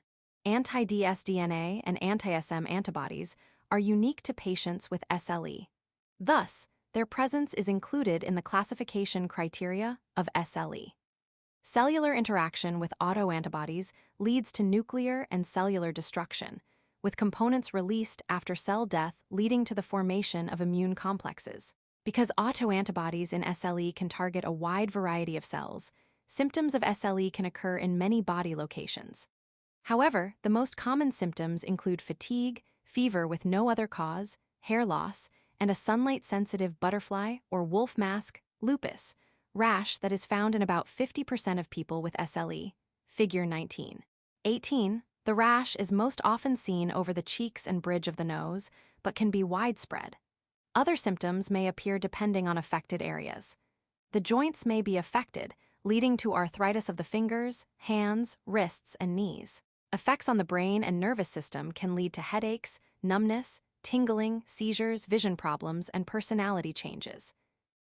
Anti-dsDNA and anti-SM antibodies are unique to patients with SLE. Thus, their presence is included in the classification criteria of SLE. Cellular interaction with autoantibodies leads to nuclear and cellular destruction, with components released after cell death leading to the formation of immune complexes. Because autoantibodies in SLE can target a wide variety of cells, symptoms of SLE can occur in many body locations. However, the most common symptoms include fatigue, fever with no other cause, hair loss, and a sunlight-sensitive butterfly or wolf mask, lupus, rash that is found in about 50% of people with SLE. Figure 19. 18. The rash is most often seen over the cheeks and bridge of the nose, but can be widespread. Other symptoms may appear depending on affected areas. The joints may be affected, leading to arthritis of the fingers, hands, wrists, and knees. Effects on the brain and nervous system can lead to headaches, numbness, tingling, seizures, vision problems, and personality changes.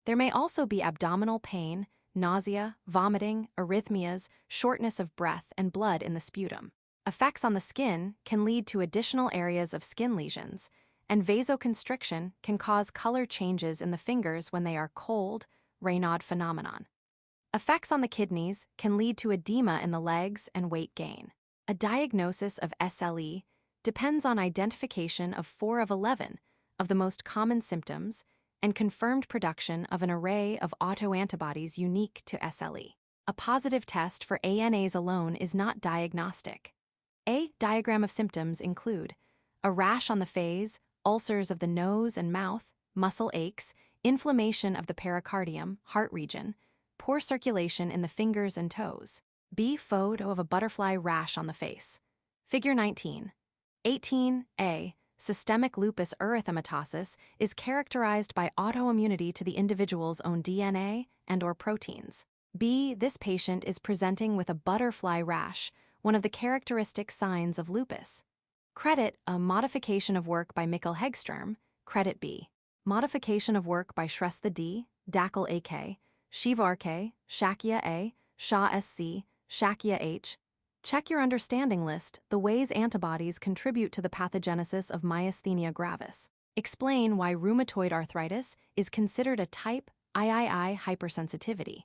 There may also be abdominal pain, nausea, vomiting, arrhythmias, shortness of breath, and blood in the sputum. Effects on the skin can lead to additional areas of skin lesions, and vasoconstriction can cause color changes in the fingers when they are cold, Raynaud phenomenon. Effects on the kidneys can lead to edema in the legs and weight gain. A diagnosis of SLE depends on identification of 4 of 11 of the most common symptoms and confirmed production of an array of autoantibodies unique to SLE. A positive test for ANAs alone is not diagnostic. A diagram of symptoms include a rash on the face, ulcers of the nose and mouth, muscle aches, inflammation of the pericardium, heart region, poor circulation in the fingers and toes. B photo of a butterfly rash on the face. Figure 19. 18a. Systemic lupus erythematosus is characterized by autoimmunity to the individual's own DNA and/or proteins. B. This patient is presenting with a butterfly rash, one of the characteristic signs of lupus. Credit a modification of work by Mikkel Hegström. Credit B. Modification of work by Shrestha D., Dakel A.K., Shivar K., Shakya A., Shah S.C., Shakya H. Check your understanding list, the ways antibodies contribute to the pathogenesis of myasthenia gravis. Explain why rheumatoid arthritis is considered a type III hypersensitivity.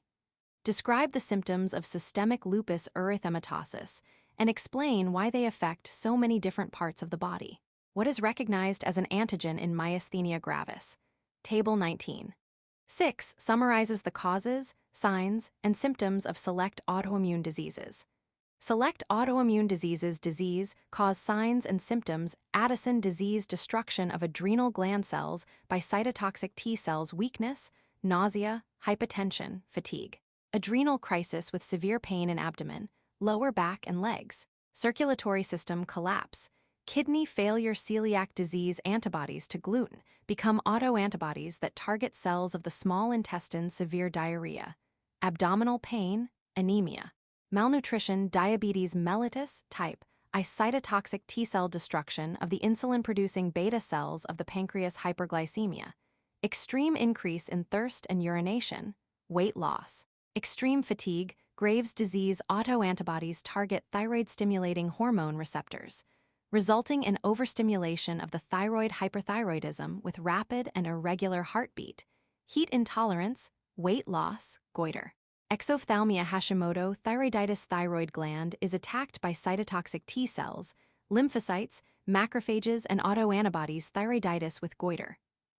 Describe the symptoms of systemic lupus erythematosus and explain why they affect so many different parts of the body. What is recognized as an antigen in myasthenia gravis? Table 19. 6 summarizes the causes, signs, and symptoms of select autoimmune diseases. Select autoimmune disease cause signs and symptoms: Addison disease, destruction of adrenal gland cells by cytotoxic T cells, weakness, nausea, hypotension, fatigue. Adrenal crisis with severe pain in abdomen, lower back and legs. Circulatory system collapse. Kidney failure. Celiac disease. Antibodies to gluten become autoantibodies that target cells of the small intestine. Severe diarrhea. Abdominal pain, anemia. Malnutrition. Diabetes mellitus type I. Cytotoxic T-cell destruction of the insulin-producing beta cells of the pancreas. Hyperglycemia. Extreme increase in thirst and urination. Weight loss. Extreme fatigue, Graves' disease autoantibodies target thyroid-stimulating hormone receptors, resulting in overstimulation of the thyroid hyperthyroidism with rapid and irregular heartbeat, heat intolerance, weight loss, goiter. Exophthalmia Hashimoto thyroiditis thyroid gland is attacked by cytotoxic T cells, lymphocytes, macrophages, and autoantibodies thyroiditis with goiter.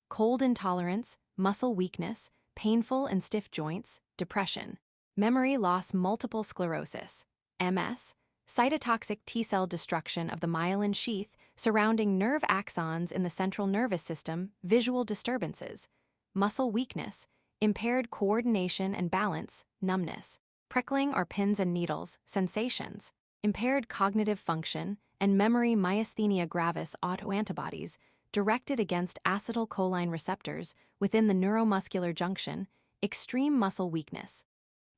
Cold intolerance, muscle weakness, painful and stiff joints, depression. Memory loss multiple sclerosis, MS, cytotoxic T-cell destruction of the myelin sheath surrounding nerve axons in the central nervous system, visual disturbances, muscle weakness, impaired coordination and balance, numbness, prickling or pins and needles, sensations, impaired cognitive function, and memory myasthenia gravis autoantibodies directed against acetylcholine receptors within the neuromuscular junction, extreme muscle weakness,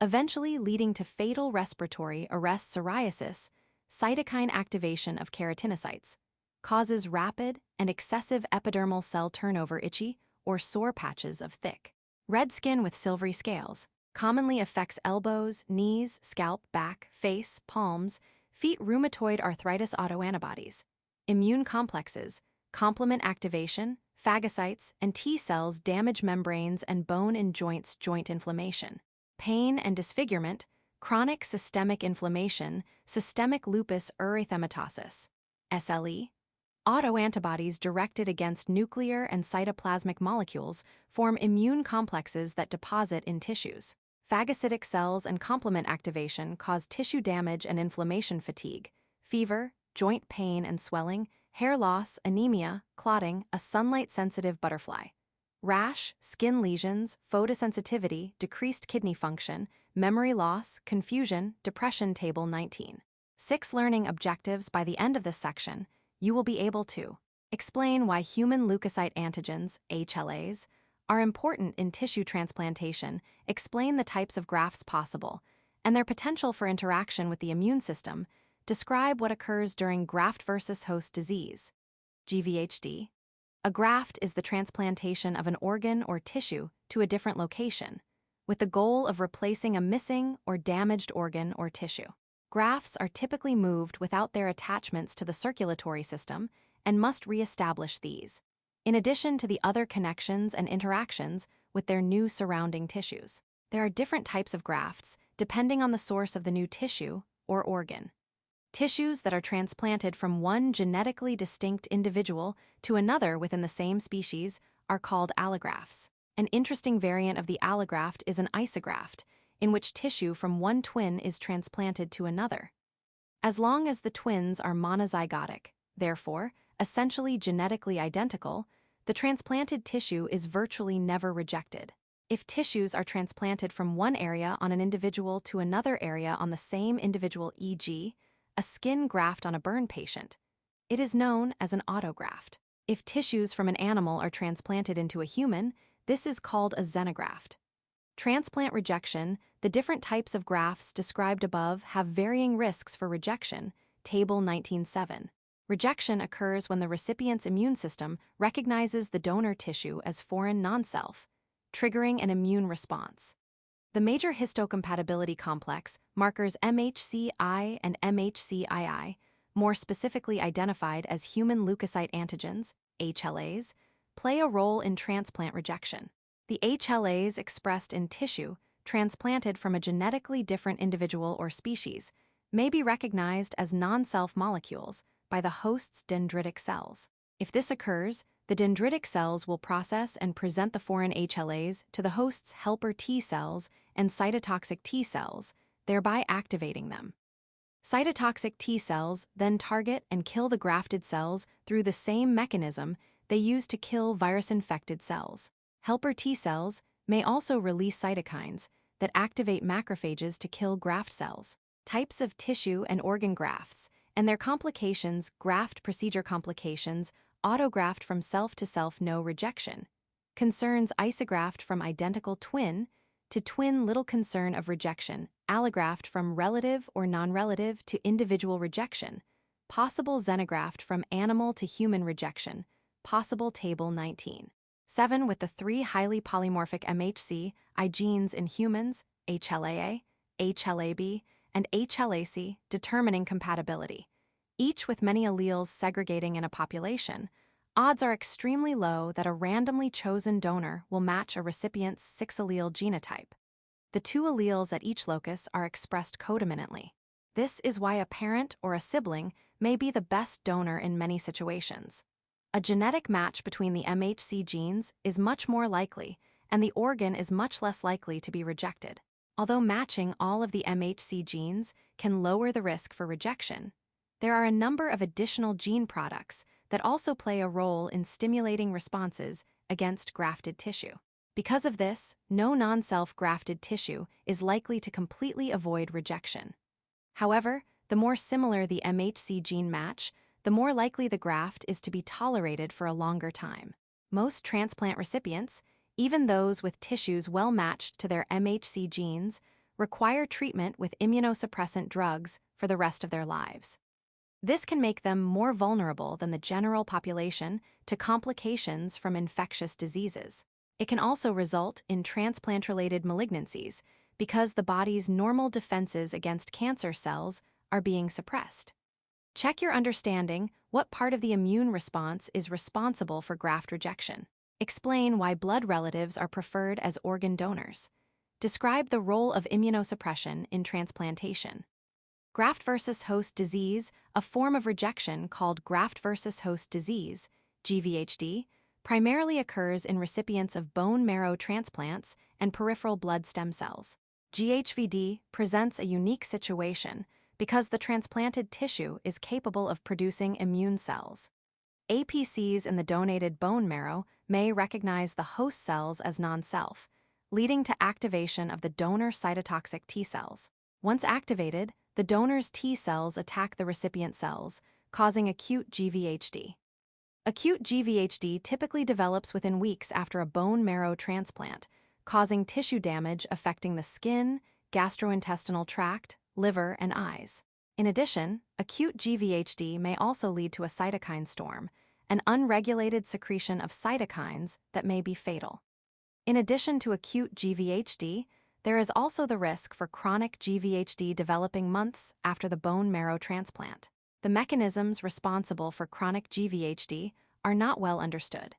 eventually leading to fatal respiratory arrest psoriasis, cytokine activation of keratinocytes, causes rapid and excessive epidermal cell turnover itchy or sore patches of thick red skin with silvery scales, commonly affects elbows, knees, scalp, back, face, palms, feet rheumatoid arthritis autoantibodies, immune complexes, complement activation, phagocytes, and T cells damage membranes and bone and joints joint inflammation, pain and disfigurement, chronic systemic inflammation, systemic lupus erythematosus, SLE. Autoantibodies directed against nuclear and cytoplasmic molecules form immune complexes that deposit in tissues. Phagocytic cells and complement activation cause tissue damage and inflammation fatigue, fever, joint pain and swelling, hair loss, anemia, clotting, a sunlight-sensitive butterfly. Rash, skin lesions, photosensitivity, decreased kidney function, memory loss, confusion, depression. Table 19. 6 learning objectives. By the end of this section, you will be able to explain why human leukocyte antigens, HLAs, are important in tissue transplantation, explain the types of grafts possible, and their potential for interaction with the immune system, describe what occurs during graft versus host disease, GVHD. A graft is the transplantation of an organ or tissue to a different location, with the goal of replacing a missing or damaged organ or tissue. Grafts are typically moved without their attachments to the circulatory system and must re-establish these, in addition to the other connections and interactions with their new surrounding tissues. There are different types of grafts depending on the source of the new tissue or organ. Tissues that are transplanted from one genetically distinct individual to another within the same species are called allografts. An interesting variant of the allograft is an isograft, in which tissue from one twin is transplanted to another. As long as the twins are monozygotic, therefore, essentially genetically identical, the transplanted tissue is virtually never rejected. If tissues are transplanted from one area on an individual to another area on the same individual, e.g., a skin graft on a burn patient, it is known as an autograft. If tissues from an animal are transplanted into a human, this is called a xenograft. Transplant rejection. The different types of grafts described above have varying risks for rejection. Table 19.7. Rejection occurs when the recipient's immune system recognizes the donor tissue as foreign non-self, triggering an immune response. The major histocompatibility complex, markers MHC-I and MHC-II, more specifically identified as human leukocyte antigens, HLAs, play a role in transplant rejection. The HLAs expressed in tissue transplanted from a genetically different individual or species may be recognized as non-self molecules by the host's dendritic cells. If this occurs, the dendritic cells will process and present the foreign HLAs to the host's helper T cells and cytotoxic T cells, thereby activating them. Cytotoxic T cells then target and kill the grafted cells through the same mechanism they use to kill virus-infected cells. Helper T cells may also release cytokines that activate macrophages to kill graft cells. Types of tissue and organ grafts and their complications. Graft procedure complications. Autograft from self-to-self, no rejection. Concerns isograft from identical twin to twin, little concern of rejection. Allograft from relative or non-relative to individual rejection. Possible xenograft from animal to human rejection. Possible. Table 19. 7. With the 3 highly polymorphic MHC-I genes in humans, HLA-A, HLA-B, and HLA-C, determining compatibility. Each with many alleles segregating in a population, odds are extremely low that a randomly chosen donor will match a recipient's 6-allele genotype. The 2 alleles at each locus are expressed codominantly. This is why a parent or a sibling may be the best donor in many situations. A genetic match between the MHC genes is much more likely, and the organ is much less likely to be rejected. Although matching all of the MHC genes can lower the risk for rejection, there are a number of additional gene products that also play a role in stimulating responses against grafted tissue. Because of this, no non-self grafted tissue is likely to completely avoid rejection. However, the more similar the MHC gene match, the more likely the graft is to be tolerated for a longer time. Most transplant recipients, even those with tissues well matched to their MHC genes, require treatment with immunosuppressant drugs for the rest of their lives. This can make them more vulnerable than the general population to complications from infectious diseases. It can also result in transplant-related malignancies because the body's normal defenses against cancer cells are being suppressed. Check your understanding what part of the immune response is responsible for graft rejection. Explain why blood relatives are preferred as organ donors. Describe the role of immunosuppression in transplantation. Graft versus host disease, a form of rejection called graft versus host disease, GVHD, primarily occurs in recipients of bone marrow transplants and peripheral blood stem cells. GVHD presents a unique situation because the transplanted tissue is capable of producing immune cells. APCs in the donated bone marrow may recognize the host cells as non-self, leading to activation of the donor cytotoxic T cells. Once activated, the donor's T cells attack the recipient cells, causing acute GVHD. Acute GVHD typically develops within weeks after a bone marrow transplant, causing tissue damage affecting the skin, gastrointestinal tract, liver, and eyes. In addition, acute GVHD may also lead to a cytokine storm, an unregulated secretion of cytokines that may be fatal. In addition to acute GVHD, there is also the risk for chronic GVHD developing months after the bone marrow transplant. The mechanisms responsible for chronic GVHD are not well understood.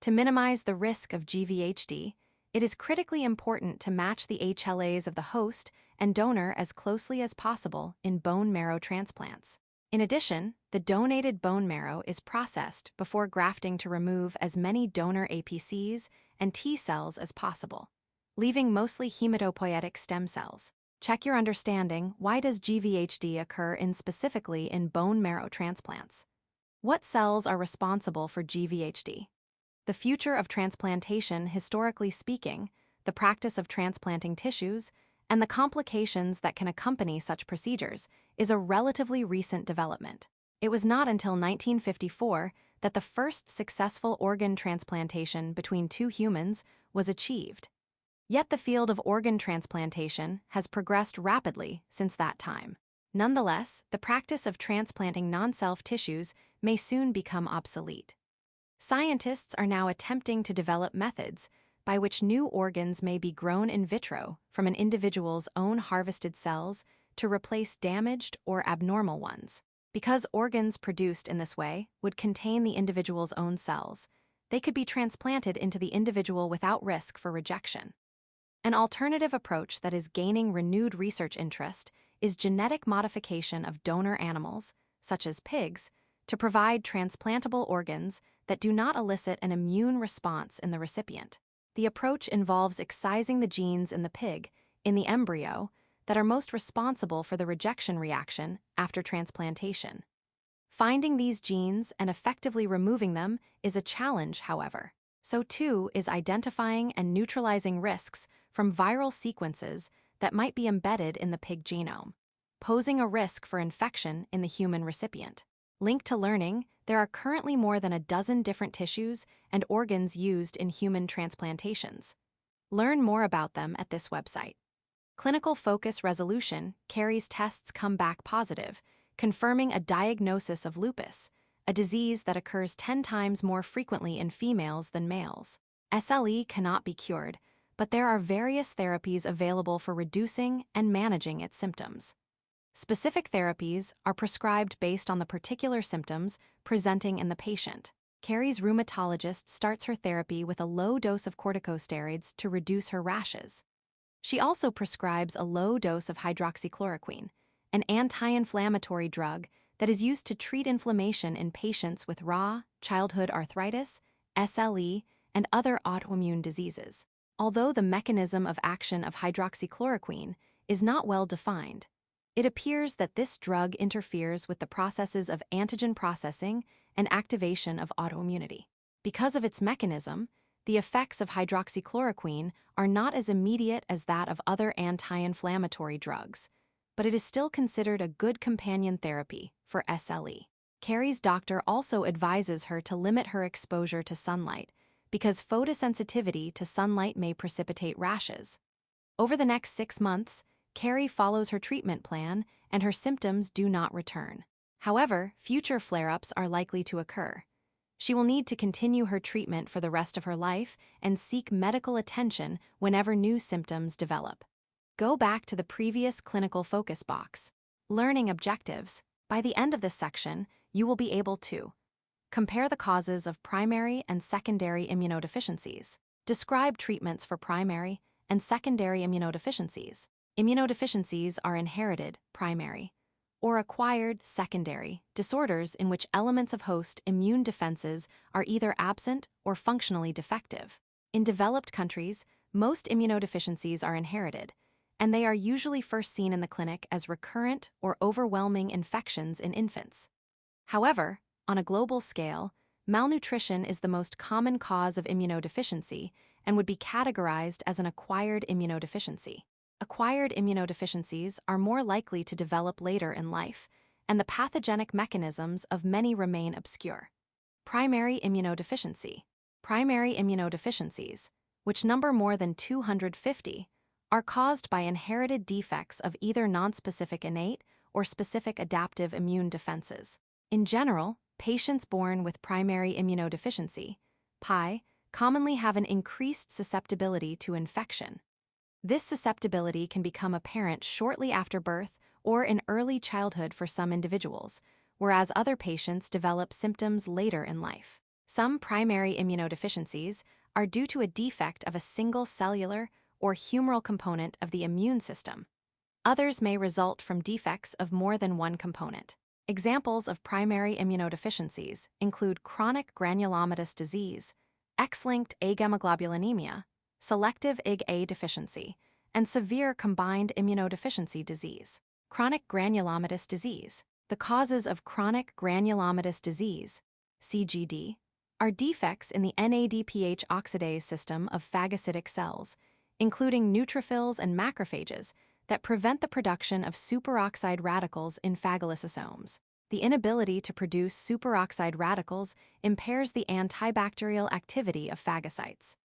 To minimize the risk of GVHD, it is critically important to match the HLAs of the host and donor as closely as possible in bone marrow transplants. In addition, the donated bone marrow is processed before grafting to remove as many donor APCs and T cells as possible, leaving mostly hematopoietic stem cells. Check your understanding. Why does GVHD occur specifically in bone marrow transplants? What cells are responsible for GVHD? The future of transplantation, historically speaking, the practice of transplanting tissues, and the complications that can accompany such procedures is a relatively recent development. It was not until 1954 that the first successful organ transplantation between 2 humans was achieved. Yet the field of organ transplantation has progressed rapidly since that time. Nonetheless, the practice of transplanting non-self tissues may soon become obsolete. Scientists are now attempting to develop methods by which new organs may be grown in vitro from an individual's own harvested cells to replace damaged or abnormal ones. Because organs produced in this way would contain the individual's own cells, they could be transplanted into the individual without risk for rejection. An alternative approach that is gaining renewed research interest is genetic modification of donor animals, such as pigs, to provide transplantable organs that do not elicit an immune response in the recipient. The approach involves excising the genes in the pig, in the embryo, that are most responsible for the rejection reaction after transplantation. Finding these genes and effectively removing them is a challenge, however. So too is identifying and neutralizing risks from viral sequences that might be embedded in the pig genome, posing a risk for infection in the human recipient. Linked to learning, there are currently more than a dozen different tissues and organs used in human transplantations. Learn more about them at this website. Clinical Focus Resolution carries tests come back positive, confirming a diagnosis of lupus, a disease that occurs 10 times more frequently in females than males. SLE cannot be cured, but there are various therapies available for reducing and managing its symptoms. Specific therapies are prescribed based on the particular symptoms presenting in the patient. Carrie's rheumatologist starts her therapy with a low dose of corticosteroids to reduce her rashes. She also prescribes a low dose of hydroxychloroquine, an anti-inflammatory drug that is used to treat inflammation in patients with RA, childhood arthritis, SLE, and other autoimmune diseases. Although the mechanism of action of hydroxychloroquine is not well defined, it appears that this drug interferes with the processes of antigen processing and activation of autoimmunity. Because of its mechanism, the effects of hydroxychloroquine are not as immediate as that of other anti-inflammatory drugs, but it is still considered a good companion therapy for SLE. Carrie's doctor also advises her to limit her exposure to sunlight because photosensitivity to sunlight may precipitate rashes. Over the next 6 months, Carrie follows her treatment plan and her symptoms do not return. However, future flare-ups are likely to occur. She will need to continue her treatment for the rest of her life and seek medical attention whenever new symptoms develop. Go back to the previous clinical focus box. Learning objectives. By the end of this section, you will be able to compare the causes of primary and secondary immunodeficiencies. Describe treatments for primary and secondary immunodeficiencies. Immunodeficiencies are inherited, primary, or acquired, secondary, disorders in which elements of host immune defenses are either absent or functionally defective. In developed countries, most immunodeficiencies are inherited, and they are usually first seen in the clinic as recurrent or overwhelming infections in infants. However, on a global scale, malnutrition is the most common cause of immunodeficiency and would be categorized as an acquired immunodeficiency. Acquired immunodeficiencies are more likely to develop later in life, and the pathogenic mechanisms of many remain obscure. Primary immunodeficiency. Primary immunodeficiencies, which number more than 250, are caused by inherited defects of either nonspecific innate or specific adaptive immune defenses. In general, patients born with primary immunodeficiency, PI, commonly have an increased susceptibility to infection. This susceptibility can become apparent shortly after birth or in early childhood for some individuals, whereas other patients develop symptoms later in life. Some primary immunodeficiencies are due to a defect of a single cellular or humoral component of the immune system. Others may result from defects of more than one component. Examples of primary immunodeficiencies include chronic granulomatous disease, X-linked agamoglobulinemia, selective Ig-A deficiency, and severe combined immunodeficiency disease. Chronic granulomatous disease. The causes of chronic granulomatous disease, CGD, are defects in the NADPH oxidase system of phagocytic cells, including neutrophils and macrophages, that prevent the production of superoxide radicals in phagolysosomes. The inability to produce superoxide radicals impairs the antibacterial activity of phagocytes.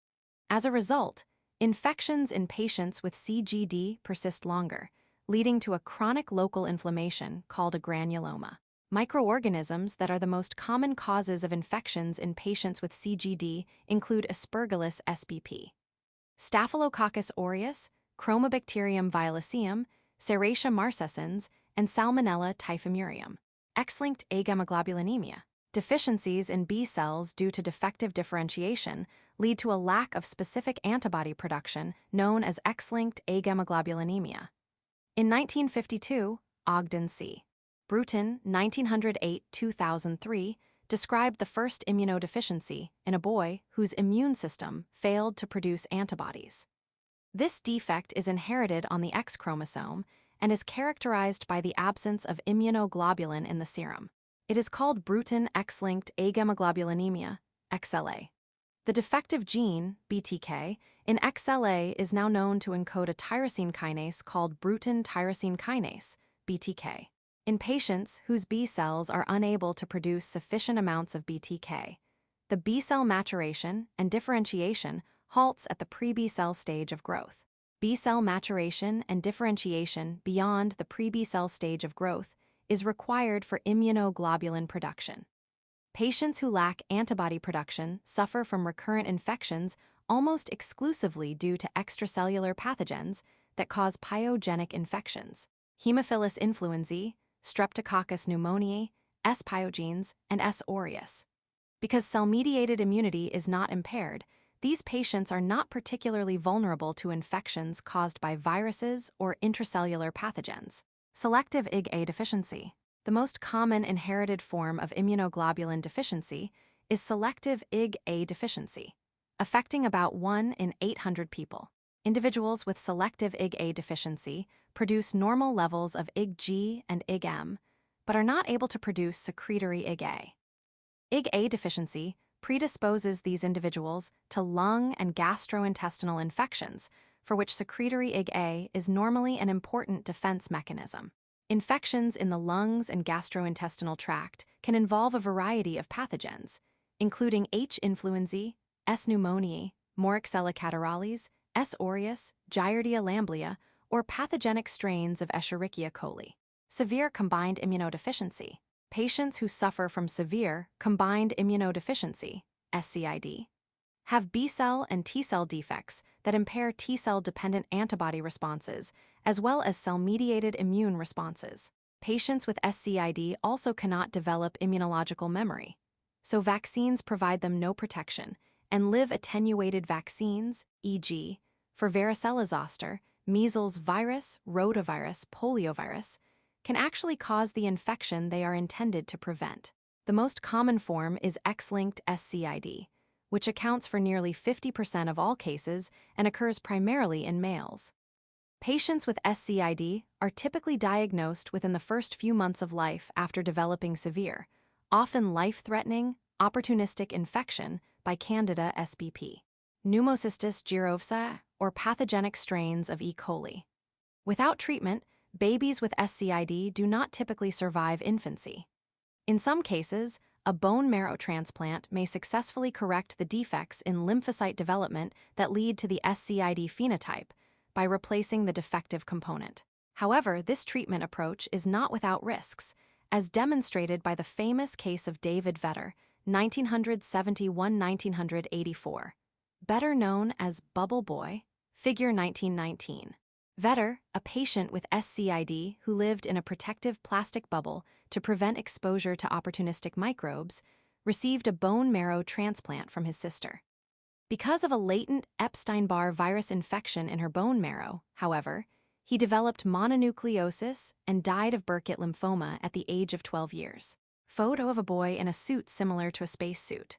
As a result, infections in patients with CGD persist longer, leading to a chronic local inflammation called a granuloma. Microorganisms that are the most common causes of infections in patients with CGD include Aspergillus spp, Staphylococcus aureus, Chromobacterium violaceum, Serratia marcescens, and Salmonella typhimurium. X-linked agamoglobulinemia. Deficiencies in B cells due to defective differentiation lead to a lack of specific antibody production known as X-linked agamoglobulinemia. In 1952, Ogden C. Bruton, 1908-2003, described the first immunodeficiency in a boy whose immune system failed to produce antibodies. This defect is inherited on the X chromosome and is characterized by the absence of immunoglobulin in the serum. It is called Bruton X-linked agamoglobulinemia, XLA. The defective gene, BTK, in XLA is now known to encode a tyrosine kinase called Bruton tyrosine kinase, BTK. In patients whose B cells are unable to produce sufficient amounts of BTK, the B cell maturation and differentiation halts at the pre-B cell stage of growth. B cell maturation and differentiation beyond the pre-B cell stage of growth is required for immunoglobulin production. Patients who lack antibody production suffer from recurrent infections almost exclusively due to extracellular pathogens that cause pyogenic infections. Haemophilus influenzae, Streptococcus pneumoniae, S. pyogenes, and S. aureus. Because cell-mediated immunity is not impaired, these patients are not particularly vulnerable to infections caused by viruses or intracellular pathogens. Selective IgA deficiency. The most common inherited form of immunoglobulin deficiency is selective IgA deficiency, affecting about 1 in 800 people. Individuals with selective IgA deficiency produce normal levels of IgG and IgM, but are not able to produce secretory IgA. IgA deficiency predisposes these individuals to lung and gastrointestinal infections, for which secretory IgA is normally an important defense mechanism. Infections in the lungs and gastrointestinal tract can involve a variety of pathogens, including H. influenzae, S. pneumoniae, Moraxella catarrhalis, S. aureus, Giardia lamblia, or pathogenic strains of Escherichia coli. Severe combined immunodeficiency. Patients who suffer from severe combined immunodeficiency, SCID, have B-cell and T-cell defects that impair T-cell-dependent antibody responses, as well as cell-mediated immune responses. Patients with SCID also cannot develop immunological memory, so vaccines provide them no protection, and live-attenuated vaccines, e.g., for varicella zoster, measles virus, rotavirus, poliovirus, can actually cause the infection they are intended to prevent. The most common form is X-linked SCID, which accounts for nearly 50% of all cases and occurs primarily in males. Patients with SCID are typically diagnosed within the first few months of life after developing severe, often life-threatening, opportunistic infection by Candida spp, Pneumocystis jirovsa, or pathogenic strains of E. coli. Without treatment, babies with SCID do not typically survive infancy. In some cases, a bone marrow transplant may successfully correct the defects in lymphocyte development that lead to the SCID phenotype by replacing the defective component. However, this treatment approach is not without risks, as demonstrated by the famous case of David Vetter, 1971-1984, better known as Bubble Boy, figure 1919. Vetter, a patient with SCID who lived in a protective plastic bubble to prevent exposure to opportunistic microbes, received a bone marrow transplant from his sister. Because of a latent Epstein-Barr virus infection in her bone marrow, however, he developed mononucleosis and died of Burkitt lymphoma at the age of 12 years. Photo of a boy in a suit similar to a spacesuit.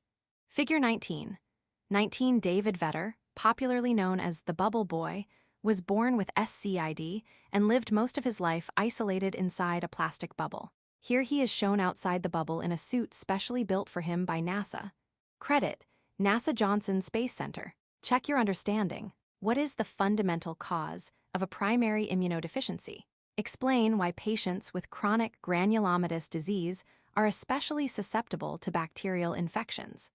Figure 19. David Vetter, popularly known as the Bubble Boy, was born with SCID and lived most of his life isolated inside a plastic bubble. Here he is shown outside the bubble in a suit specially built for him by NASA. Credit: NASA Johnson Space Center. Check your understanding. What is the fundamental cause of a primary immunodeficiency? Explain why patients with chronic granulomatous disease are especially susceptible to bacterial infections.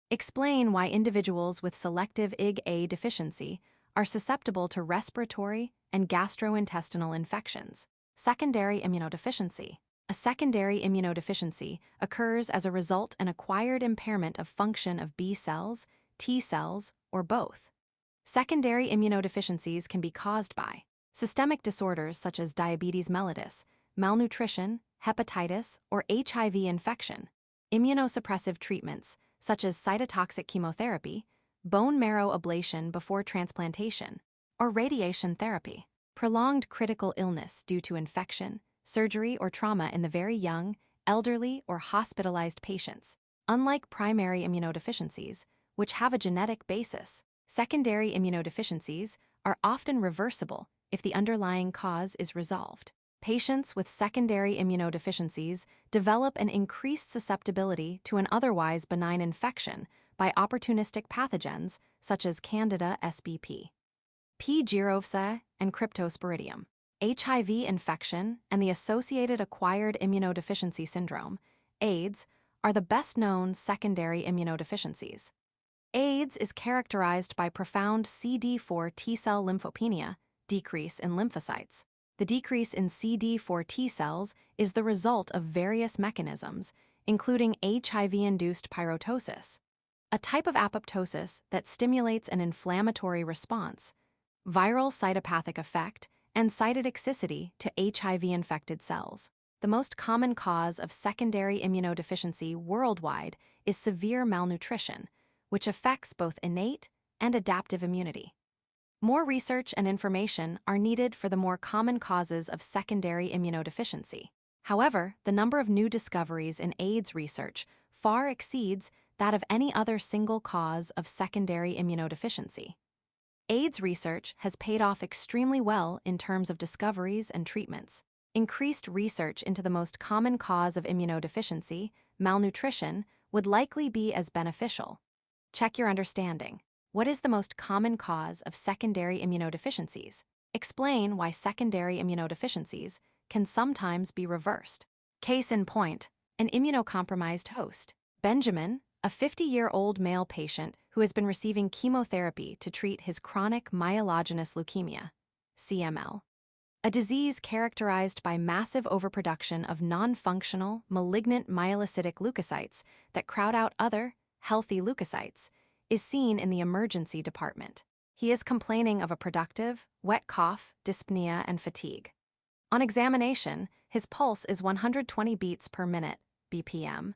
Explain why individuals with selective IgA deficiency are susceptible to respiratory and gastrointestinal infections. Secondary immunodeficiency. A secondary immunodeficiency occurs as a result of an acquired impairment of function of B cells, T cells, or both. Secondary immunodeficiencies can be caused by systemic disorders such as diabetes mellitus, malnutrition, hepatitis, or HIV infection, immunosuppressive treatments such as cytotoxic chemotherapy, bone marrow ablation before transplantation, or radiation therapy, prolonged critical illness due to infection, surgery, or trauma in the very young, elderly, or hospitalized patients. Unlike primary immunodeficiencies, which have a genetic basis, secondary immunodeficiencies are often reversible if the underlying cause is resolved. Patients with secondary immunodeficiencies develop an increased susceptibility to an otherwise benign infection by opportunistic pathogens such as Candida spp, P. gyrovsa, and Cryptosporidium. HIV infection and the associated acquired immunodeficiency syndrome, AIDS, are the best-known secondary immunodeficiencies. AIDS is characterized by profound CD4 T-cell lymphopenia, decrease in lymphocytes. The decrease in CD4 T cells is the result of various mechanisms, including HIV-induced pyrotosis, a type of apoptosis that stimulates an inflammatory response, viral cytopathic effect, and cytotoxicity to HIV-infected cells. The most common cause of secondary immunodeficiency worldwide is severe malnutrition, which affects both innate and adaptive immunity. More research and information are needed for the more common causes of secondary immunodeficiency. However, the number of new discoveries in AIDS research far exceeds that of any other single cause of secondary immunodeficiency. AIDS research has paid off extremely well in terms of discoveries and treatments. Increased research into the most common cause of immunodeficiency, malnutrition, would likely be as beneficial. Check your understanding. What is the most common cause of secondary immunodeficiencies? Explain why secondary immunodeficiencies can sometimes be reversed. Case in point, an immunocompromised host. Benjamin, a 50-year-old male patient who has been receiving chemotherapy to treat his chronic myelogenous leukemia, CML, a disease characterized by massive overproduction of non-functional, malignant myelocytic leukocytes that crowd out other, healthy leukocytes, is seen in the emergency department. He is complaining of a productive, wet cough, dyspnea, and fatigue. On examination, his pulse is 120 beats per minute, BPM.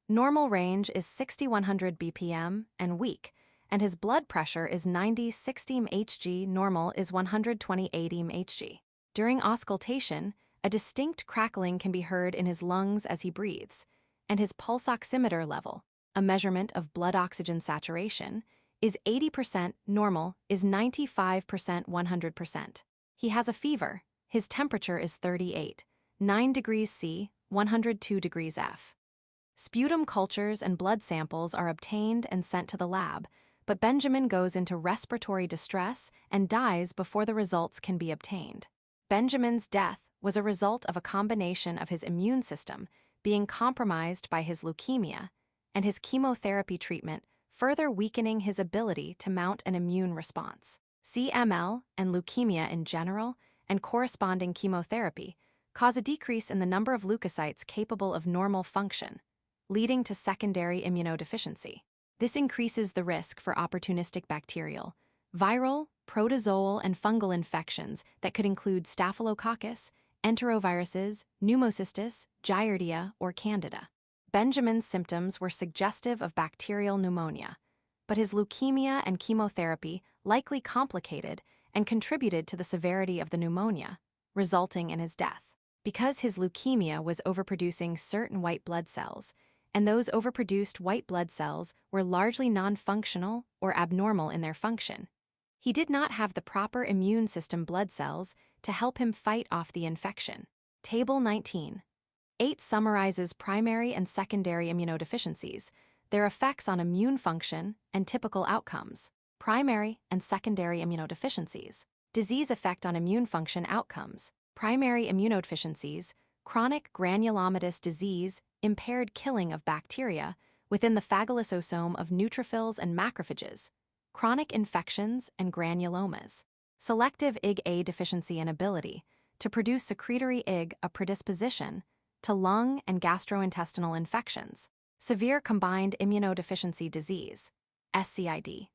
Normal range is 60-100 BPM and weak, and his blood pressure is 90-60 Hg, normal is 120-80 Hg. During auscultation, a distinct crackling can be heard in his lungs as he breathes, and his pulse oximeter level, a measurement of blood oxygen saturation, is 80%, normal is 95%, 100%. He has a fever, his temperature is 38.9 degrees C, 102 degrees F. Sputum cultures and blood samples are obtained and sent to the lab, but Benjamin goes into respiratory distress and dies before the results can be obtained. Benjamin's death was a result of a combination of his immune system being compromised by his leukemia and his chemotherapy treatment further weakening his ability to mount an immune response. CML and leukemia in general and corresponding chemotherapy cause a decrease in the number of leukocytes capable of normal function, leading to secondary immunodeficiency. This increases the risk for opportunistic bacterial, viral, protozoal, and fungal infections that could include Staphylococcus, enteroviruses, pneumocystis, Giardia, or Candida. Benjamin's symptoms were suggestive of bacterial pneumonia, but his leukemia and chemotherapy likely complicated and contributed to the severity of the pneumonia, resulting in his death. Because his leukemia was overproducing certain white blood cells, and those overproduced white blood cells were largely non-functional or abnormal in their function, he did not have the proper immune system blood cells to help him fight off the infection. Table 19.8 summarizes primary and secondary immunodeficiencies, their effects on immune function, and typical outcomes. Primary and secondary immunodeficiencies. Disease effect on immune function outcomes. Primary immunodeficiencies, chronic granulomatous disease, impaired killing of bacteria within the phagolysosome of neutrophils and macrophages, chronic infections and granulomas. Selective IgA deficiency and ability to produce secretory Ig, a predisposition to lung and gastrointestinal infections. Severe combined immunodeficiency disease, SCID.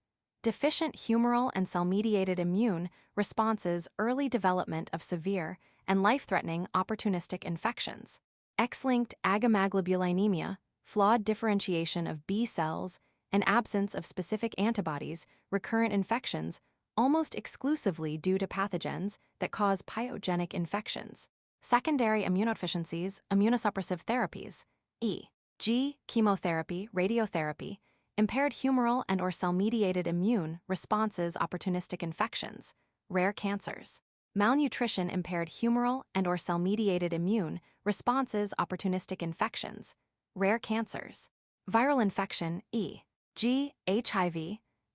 Deficient humoral and cell-mediated immune responses, early development of severe and life-threatening opportunistic infections. X-linked agammaglobulinemia, flawed differentiation of B cells, and absence of specific antibodies, recurrent infections, almost exclusively due to pathogens that cause pyogenic infections. Secondary immunodeficiencies, immunosuppressive therapies, e.g., chemotherapy, radiotherapy, impaired humoral and or cell-mediated immune responses, opportunistic infections, rare cancers. Malnutrition, impaired humoral and or cell-mediated immune responses, opportunistic infections, rare cancers. Viral infection, e.g., HIV,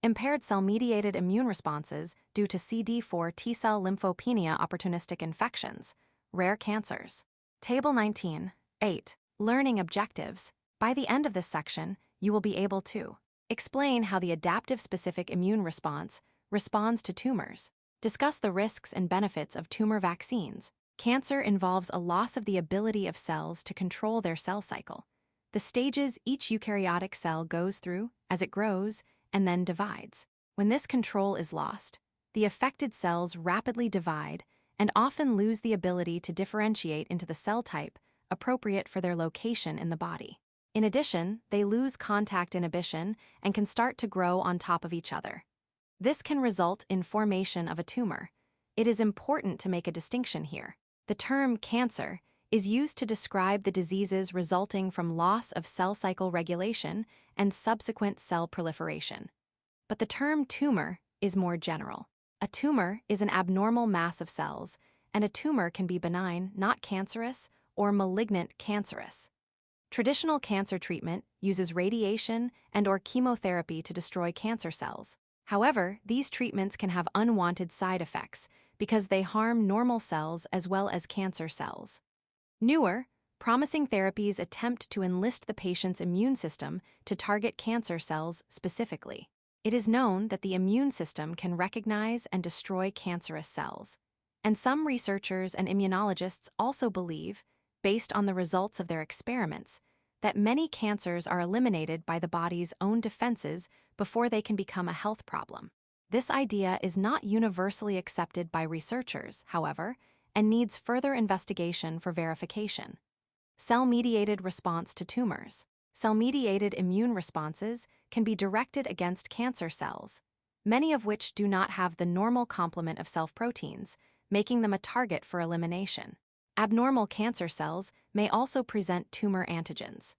impaired cell-mediated immune responses due to CD4 T-cell lymphopenia, opportunistic infections, rare cancers. Table 19.8. Learning objectives. By the end of this section, you will be able to explain how the adaptive specific immune response responds to tumors, discuss the risks and benefits of tumor vaccines. Cancer involves a loss of the ability of cells to control their cell cycle, the stages each eukaryotic cell goes through as it grows and then divides. When this control is lost, the affected cells rapidly divide and often lose the ability to differentiate into the cell type appropriate for their location in the body. In addition, they lose contact inhibition and can start to grow on top of each other. This can result in formation of a tumor. It is important to make a distinction here. The term cancer is used to describe the diseases resulting from loss of cell cycle regulation and subsequent cell proliferation. But the term tumor is more general. A tumor is an abnormal mass of cells, and a tumor can be benign, not cancerous, or malignant cancerous. Traditional cancer treatment uses radiation and/or chemotherapy to destroy cancer cells. However, these treatments can have unwanted side effects because they harm normal cells as well as cancer cells. Newer, promising therapies attempt to enlist the patient's immune system to target cancer cells specifically. It is known that the immune system can recognize and destroy cancerous cells, and some researchers and immunologists also believe, based on the results of their experiments, that many cancers are eliminated by the body's own defenses before they can become a health problem. This idea is not universally accepted by researchers, however, and needs further investigation for verification. Cell-mediated response to tumors. Cell-mediated immune responses can be directed against cancer cells, many of which do not have the normal complement of self-proteins, making them a target for elimination. Abnormal cancer cells may also present tumor antigens.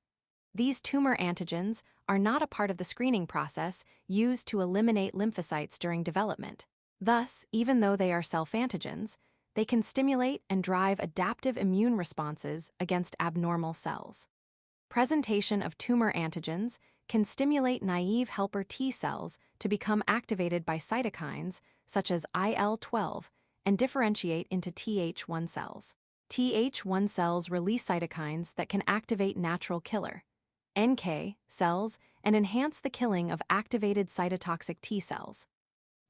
These tumor antigens are not a part of the screening process used to eliminate lymphocytes during development. Thus, even though they are self-antigens, they can stimulate and drive adaptive immune responses against abnormal cells. Presentation of tumor antigens can stimulate naive helper T cells to become activated by cytokines such as IL-12 and differentiate into Th1 cells. Th1 cells release cytokines that can activate natural killer NK cells and enhance the killing of activated cytotoxic T cells.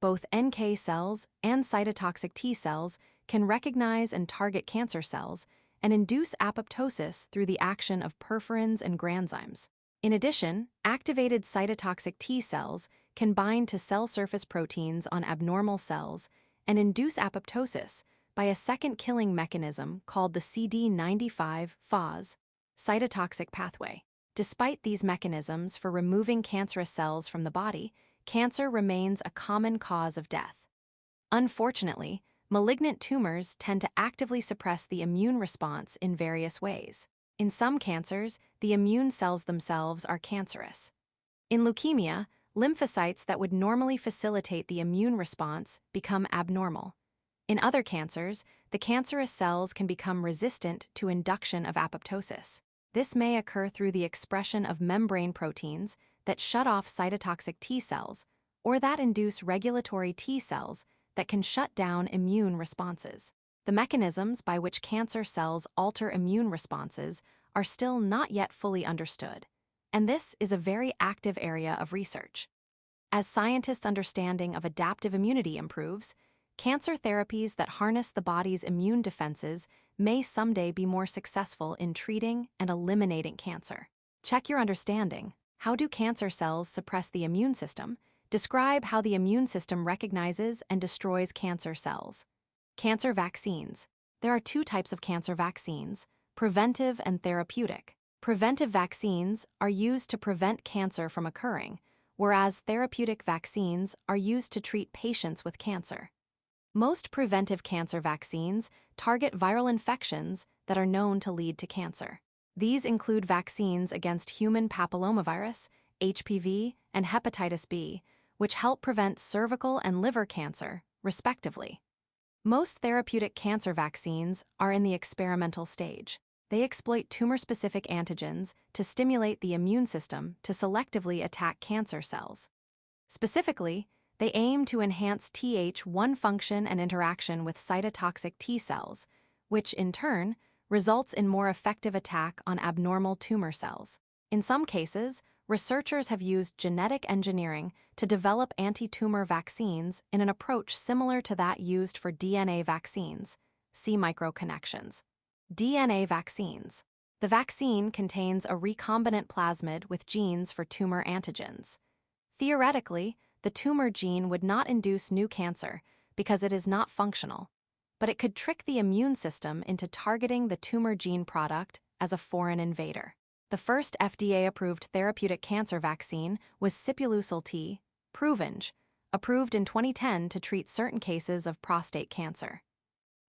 Both NK cells and cytotoxic T cells can recognize and target cancer cells and induce apoptosis through the action of perforins and granzymes. In addition, activated cytotoxic T cells can bind to cell surface proteins on abnormal cells and induce apoptosis by a second killing mechanism called the CD95-FOS cytotoxic pathway. Despite these mechanisms for removing cancerous cells from the body, cancer remains a common cause of death. Unfortunately, malignant tumors tend to actively suppress the immune response in various ways. In some cancers, the immune cells themselves are cancerous. In leukemia, lymphocytes that would normally facilitate the immune response become abnormal. In other cancers, the cancerous cells can become resistant to induction of apoptosis. This may occur through the expression of membrane proteins that shut off cytotoxic T cells or that induce regulatory T cells that can shut down immune responses. The mechanisms by which cancer cells alter immune responses are still not yet fully understood, and this is a very active area of research. As scientists' understanding of adaptive immunity improves, cancer therapies that harness the body's immune defenses may someday be more successful in treating and eliminating cancer. Check your understanding. How do cancer cells suppress the immune system? Describe how the immune system recognizes and destroys cancer cells. Cancer vaccines. There are two types of cancer vaccines: preventive and therapeutic. Preventive vaccines are used to prevent cancer from occurring, whereas therapeutic vaccines are used to treat patients with cancer. Most preventive cancer vaccines target viral infections that are known to lead to cancer. These include vaccines against human papillomavirus, HPV, and hepatitis B, which help prevent cervical and liver cancer, respectively. Most therapeutic cancer vaccines are in the experimental stage. They exploit tumor-specific antigens to stimulate the immune system to selectively attack cancer cells. Specifically, they aim to enhance Th1 function and interaction with cytotoxic T cells, which, in turn, results in more effective attack on abnormal tumor cells. In some cases, researchers have used genetic engineering to develop anti-tumor vaccines in an approach similar to that used for DNA vaccines. See microconnections. DNA vaccines. The vaccine contains a recombinant plasmid with genes for tumor antigens. Theoretically, the tumor gene would not induce new cancer because it is not functional, but it could trick the immune system into targeting the tumor gene product as a foreign invader. The first FDA-approved therapeutic cancer vaccine was Sipuleucel T, Provenge, approved in 2010 to treat certain cases of prostate cancer.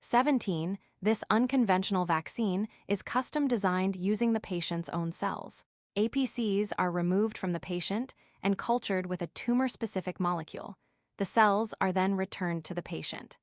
17. This unconventional vaccine is custom designed using the patient's own cells. APCs are removed from the patient and cultured with a tumor-specific molecule. The cells are then returned to the patient.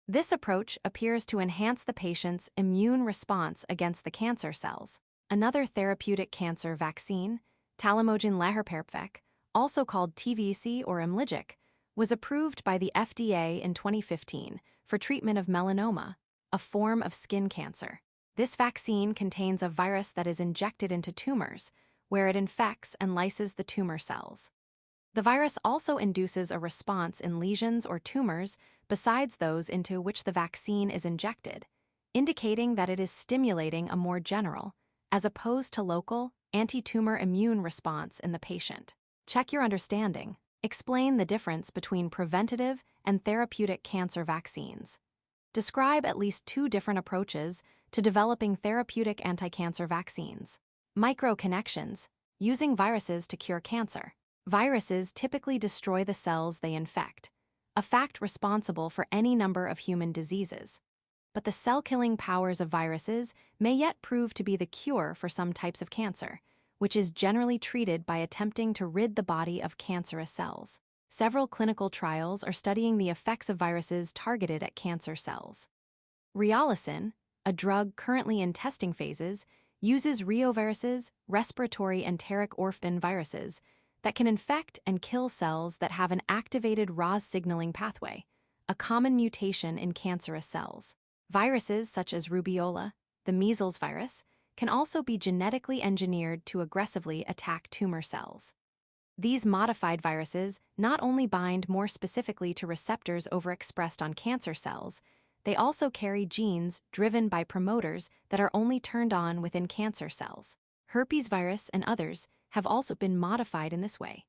This approach appears to enhance the patient's immune response against the cancer cells. Another therapeutic cancer vaccine, Talimogene laherparepvec, also called TVC or Imlygic, was approved by the FDA in 2015 for treatment of melanoma, a form of skin cancer. This vaccine contains a virus that is injected into tumors, where it infects and lyses the tumor cells. The virus also induces a response in lesions or tumors besides those into which the vaccine is injected, indicating that it is stimulating a more general, as opposed to local, anti-tumor immune response in the patient. Check your understanding. Explain the difference between preventative and therapeutic cancer vaccines. Describe at least 2 different approaches to developing therapeutic anti-cancer vaccines. Microconnections, using viruses to cure cancer. Viruses typically destroy the cells they infect, a fact responsible for any number of human diseases. But the cell-killing powers of viruses may yet prove to be the cure for some types of cancer, which is generally treated by attempting to rid the body of cancerous cells. Several clinical trials are studying the effects of viruses targeted at cancer cells. Riolicin, a drug currently in testing phases, uses reoviruses, respiratory enteric orphan viruses, that can infect and kill cells that have an activated ROS signaling pathway, a common mutation in cancerous cells. Viruses such as rubeola, the measles virus, can also be genetically engineered to aggressively attack tumor cells. These modified viruses not only bind more specifically to receptors overexpressed on cancer cells, they also carry genes driven by promoters that are only turned on within cancer cells. Herpes virus and others have also been modified in this way.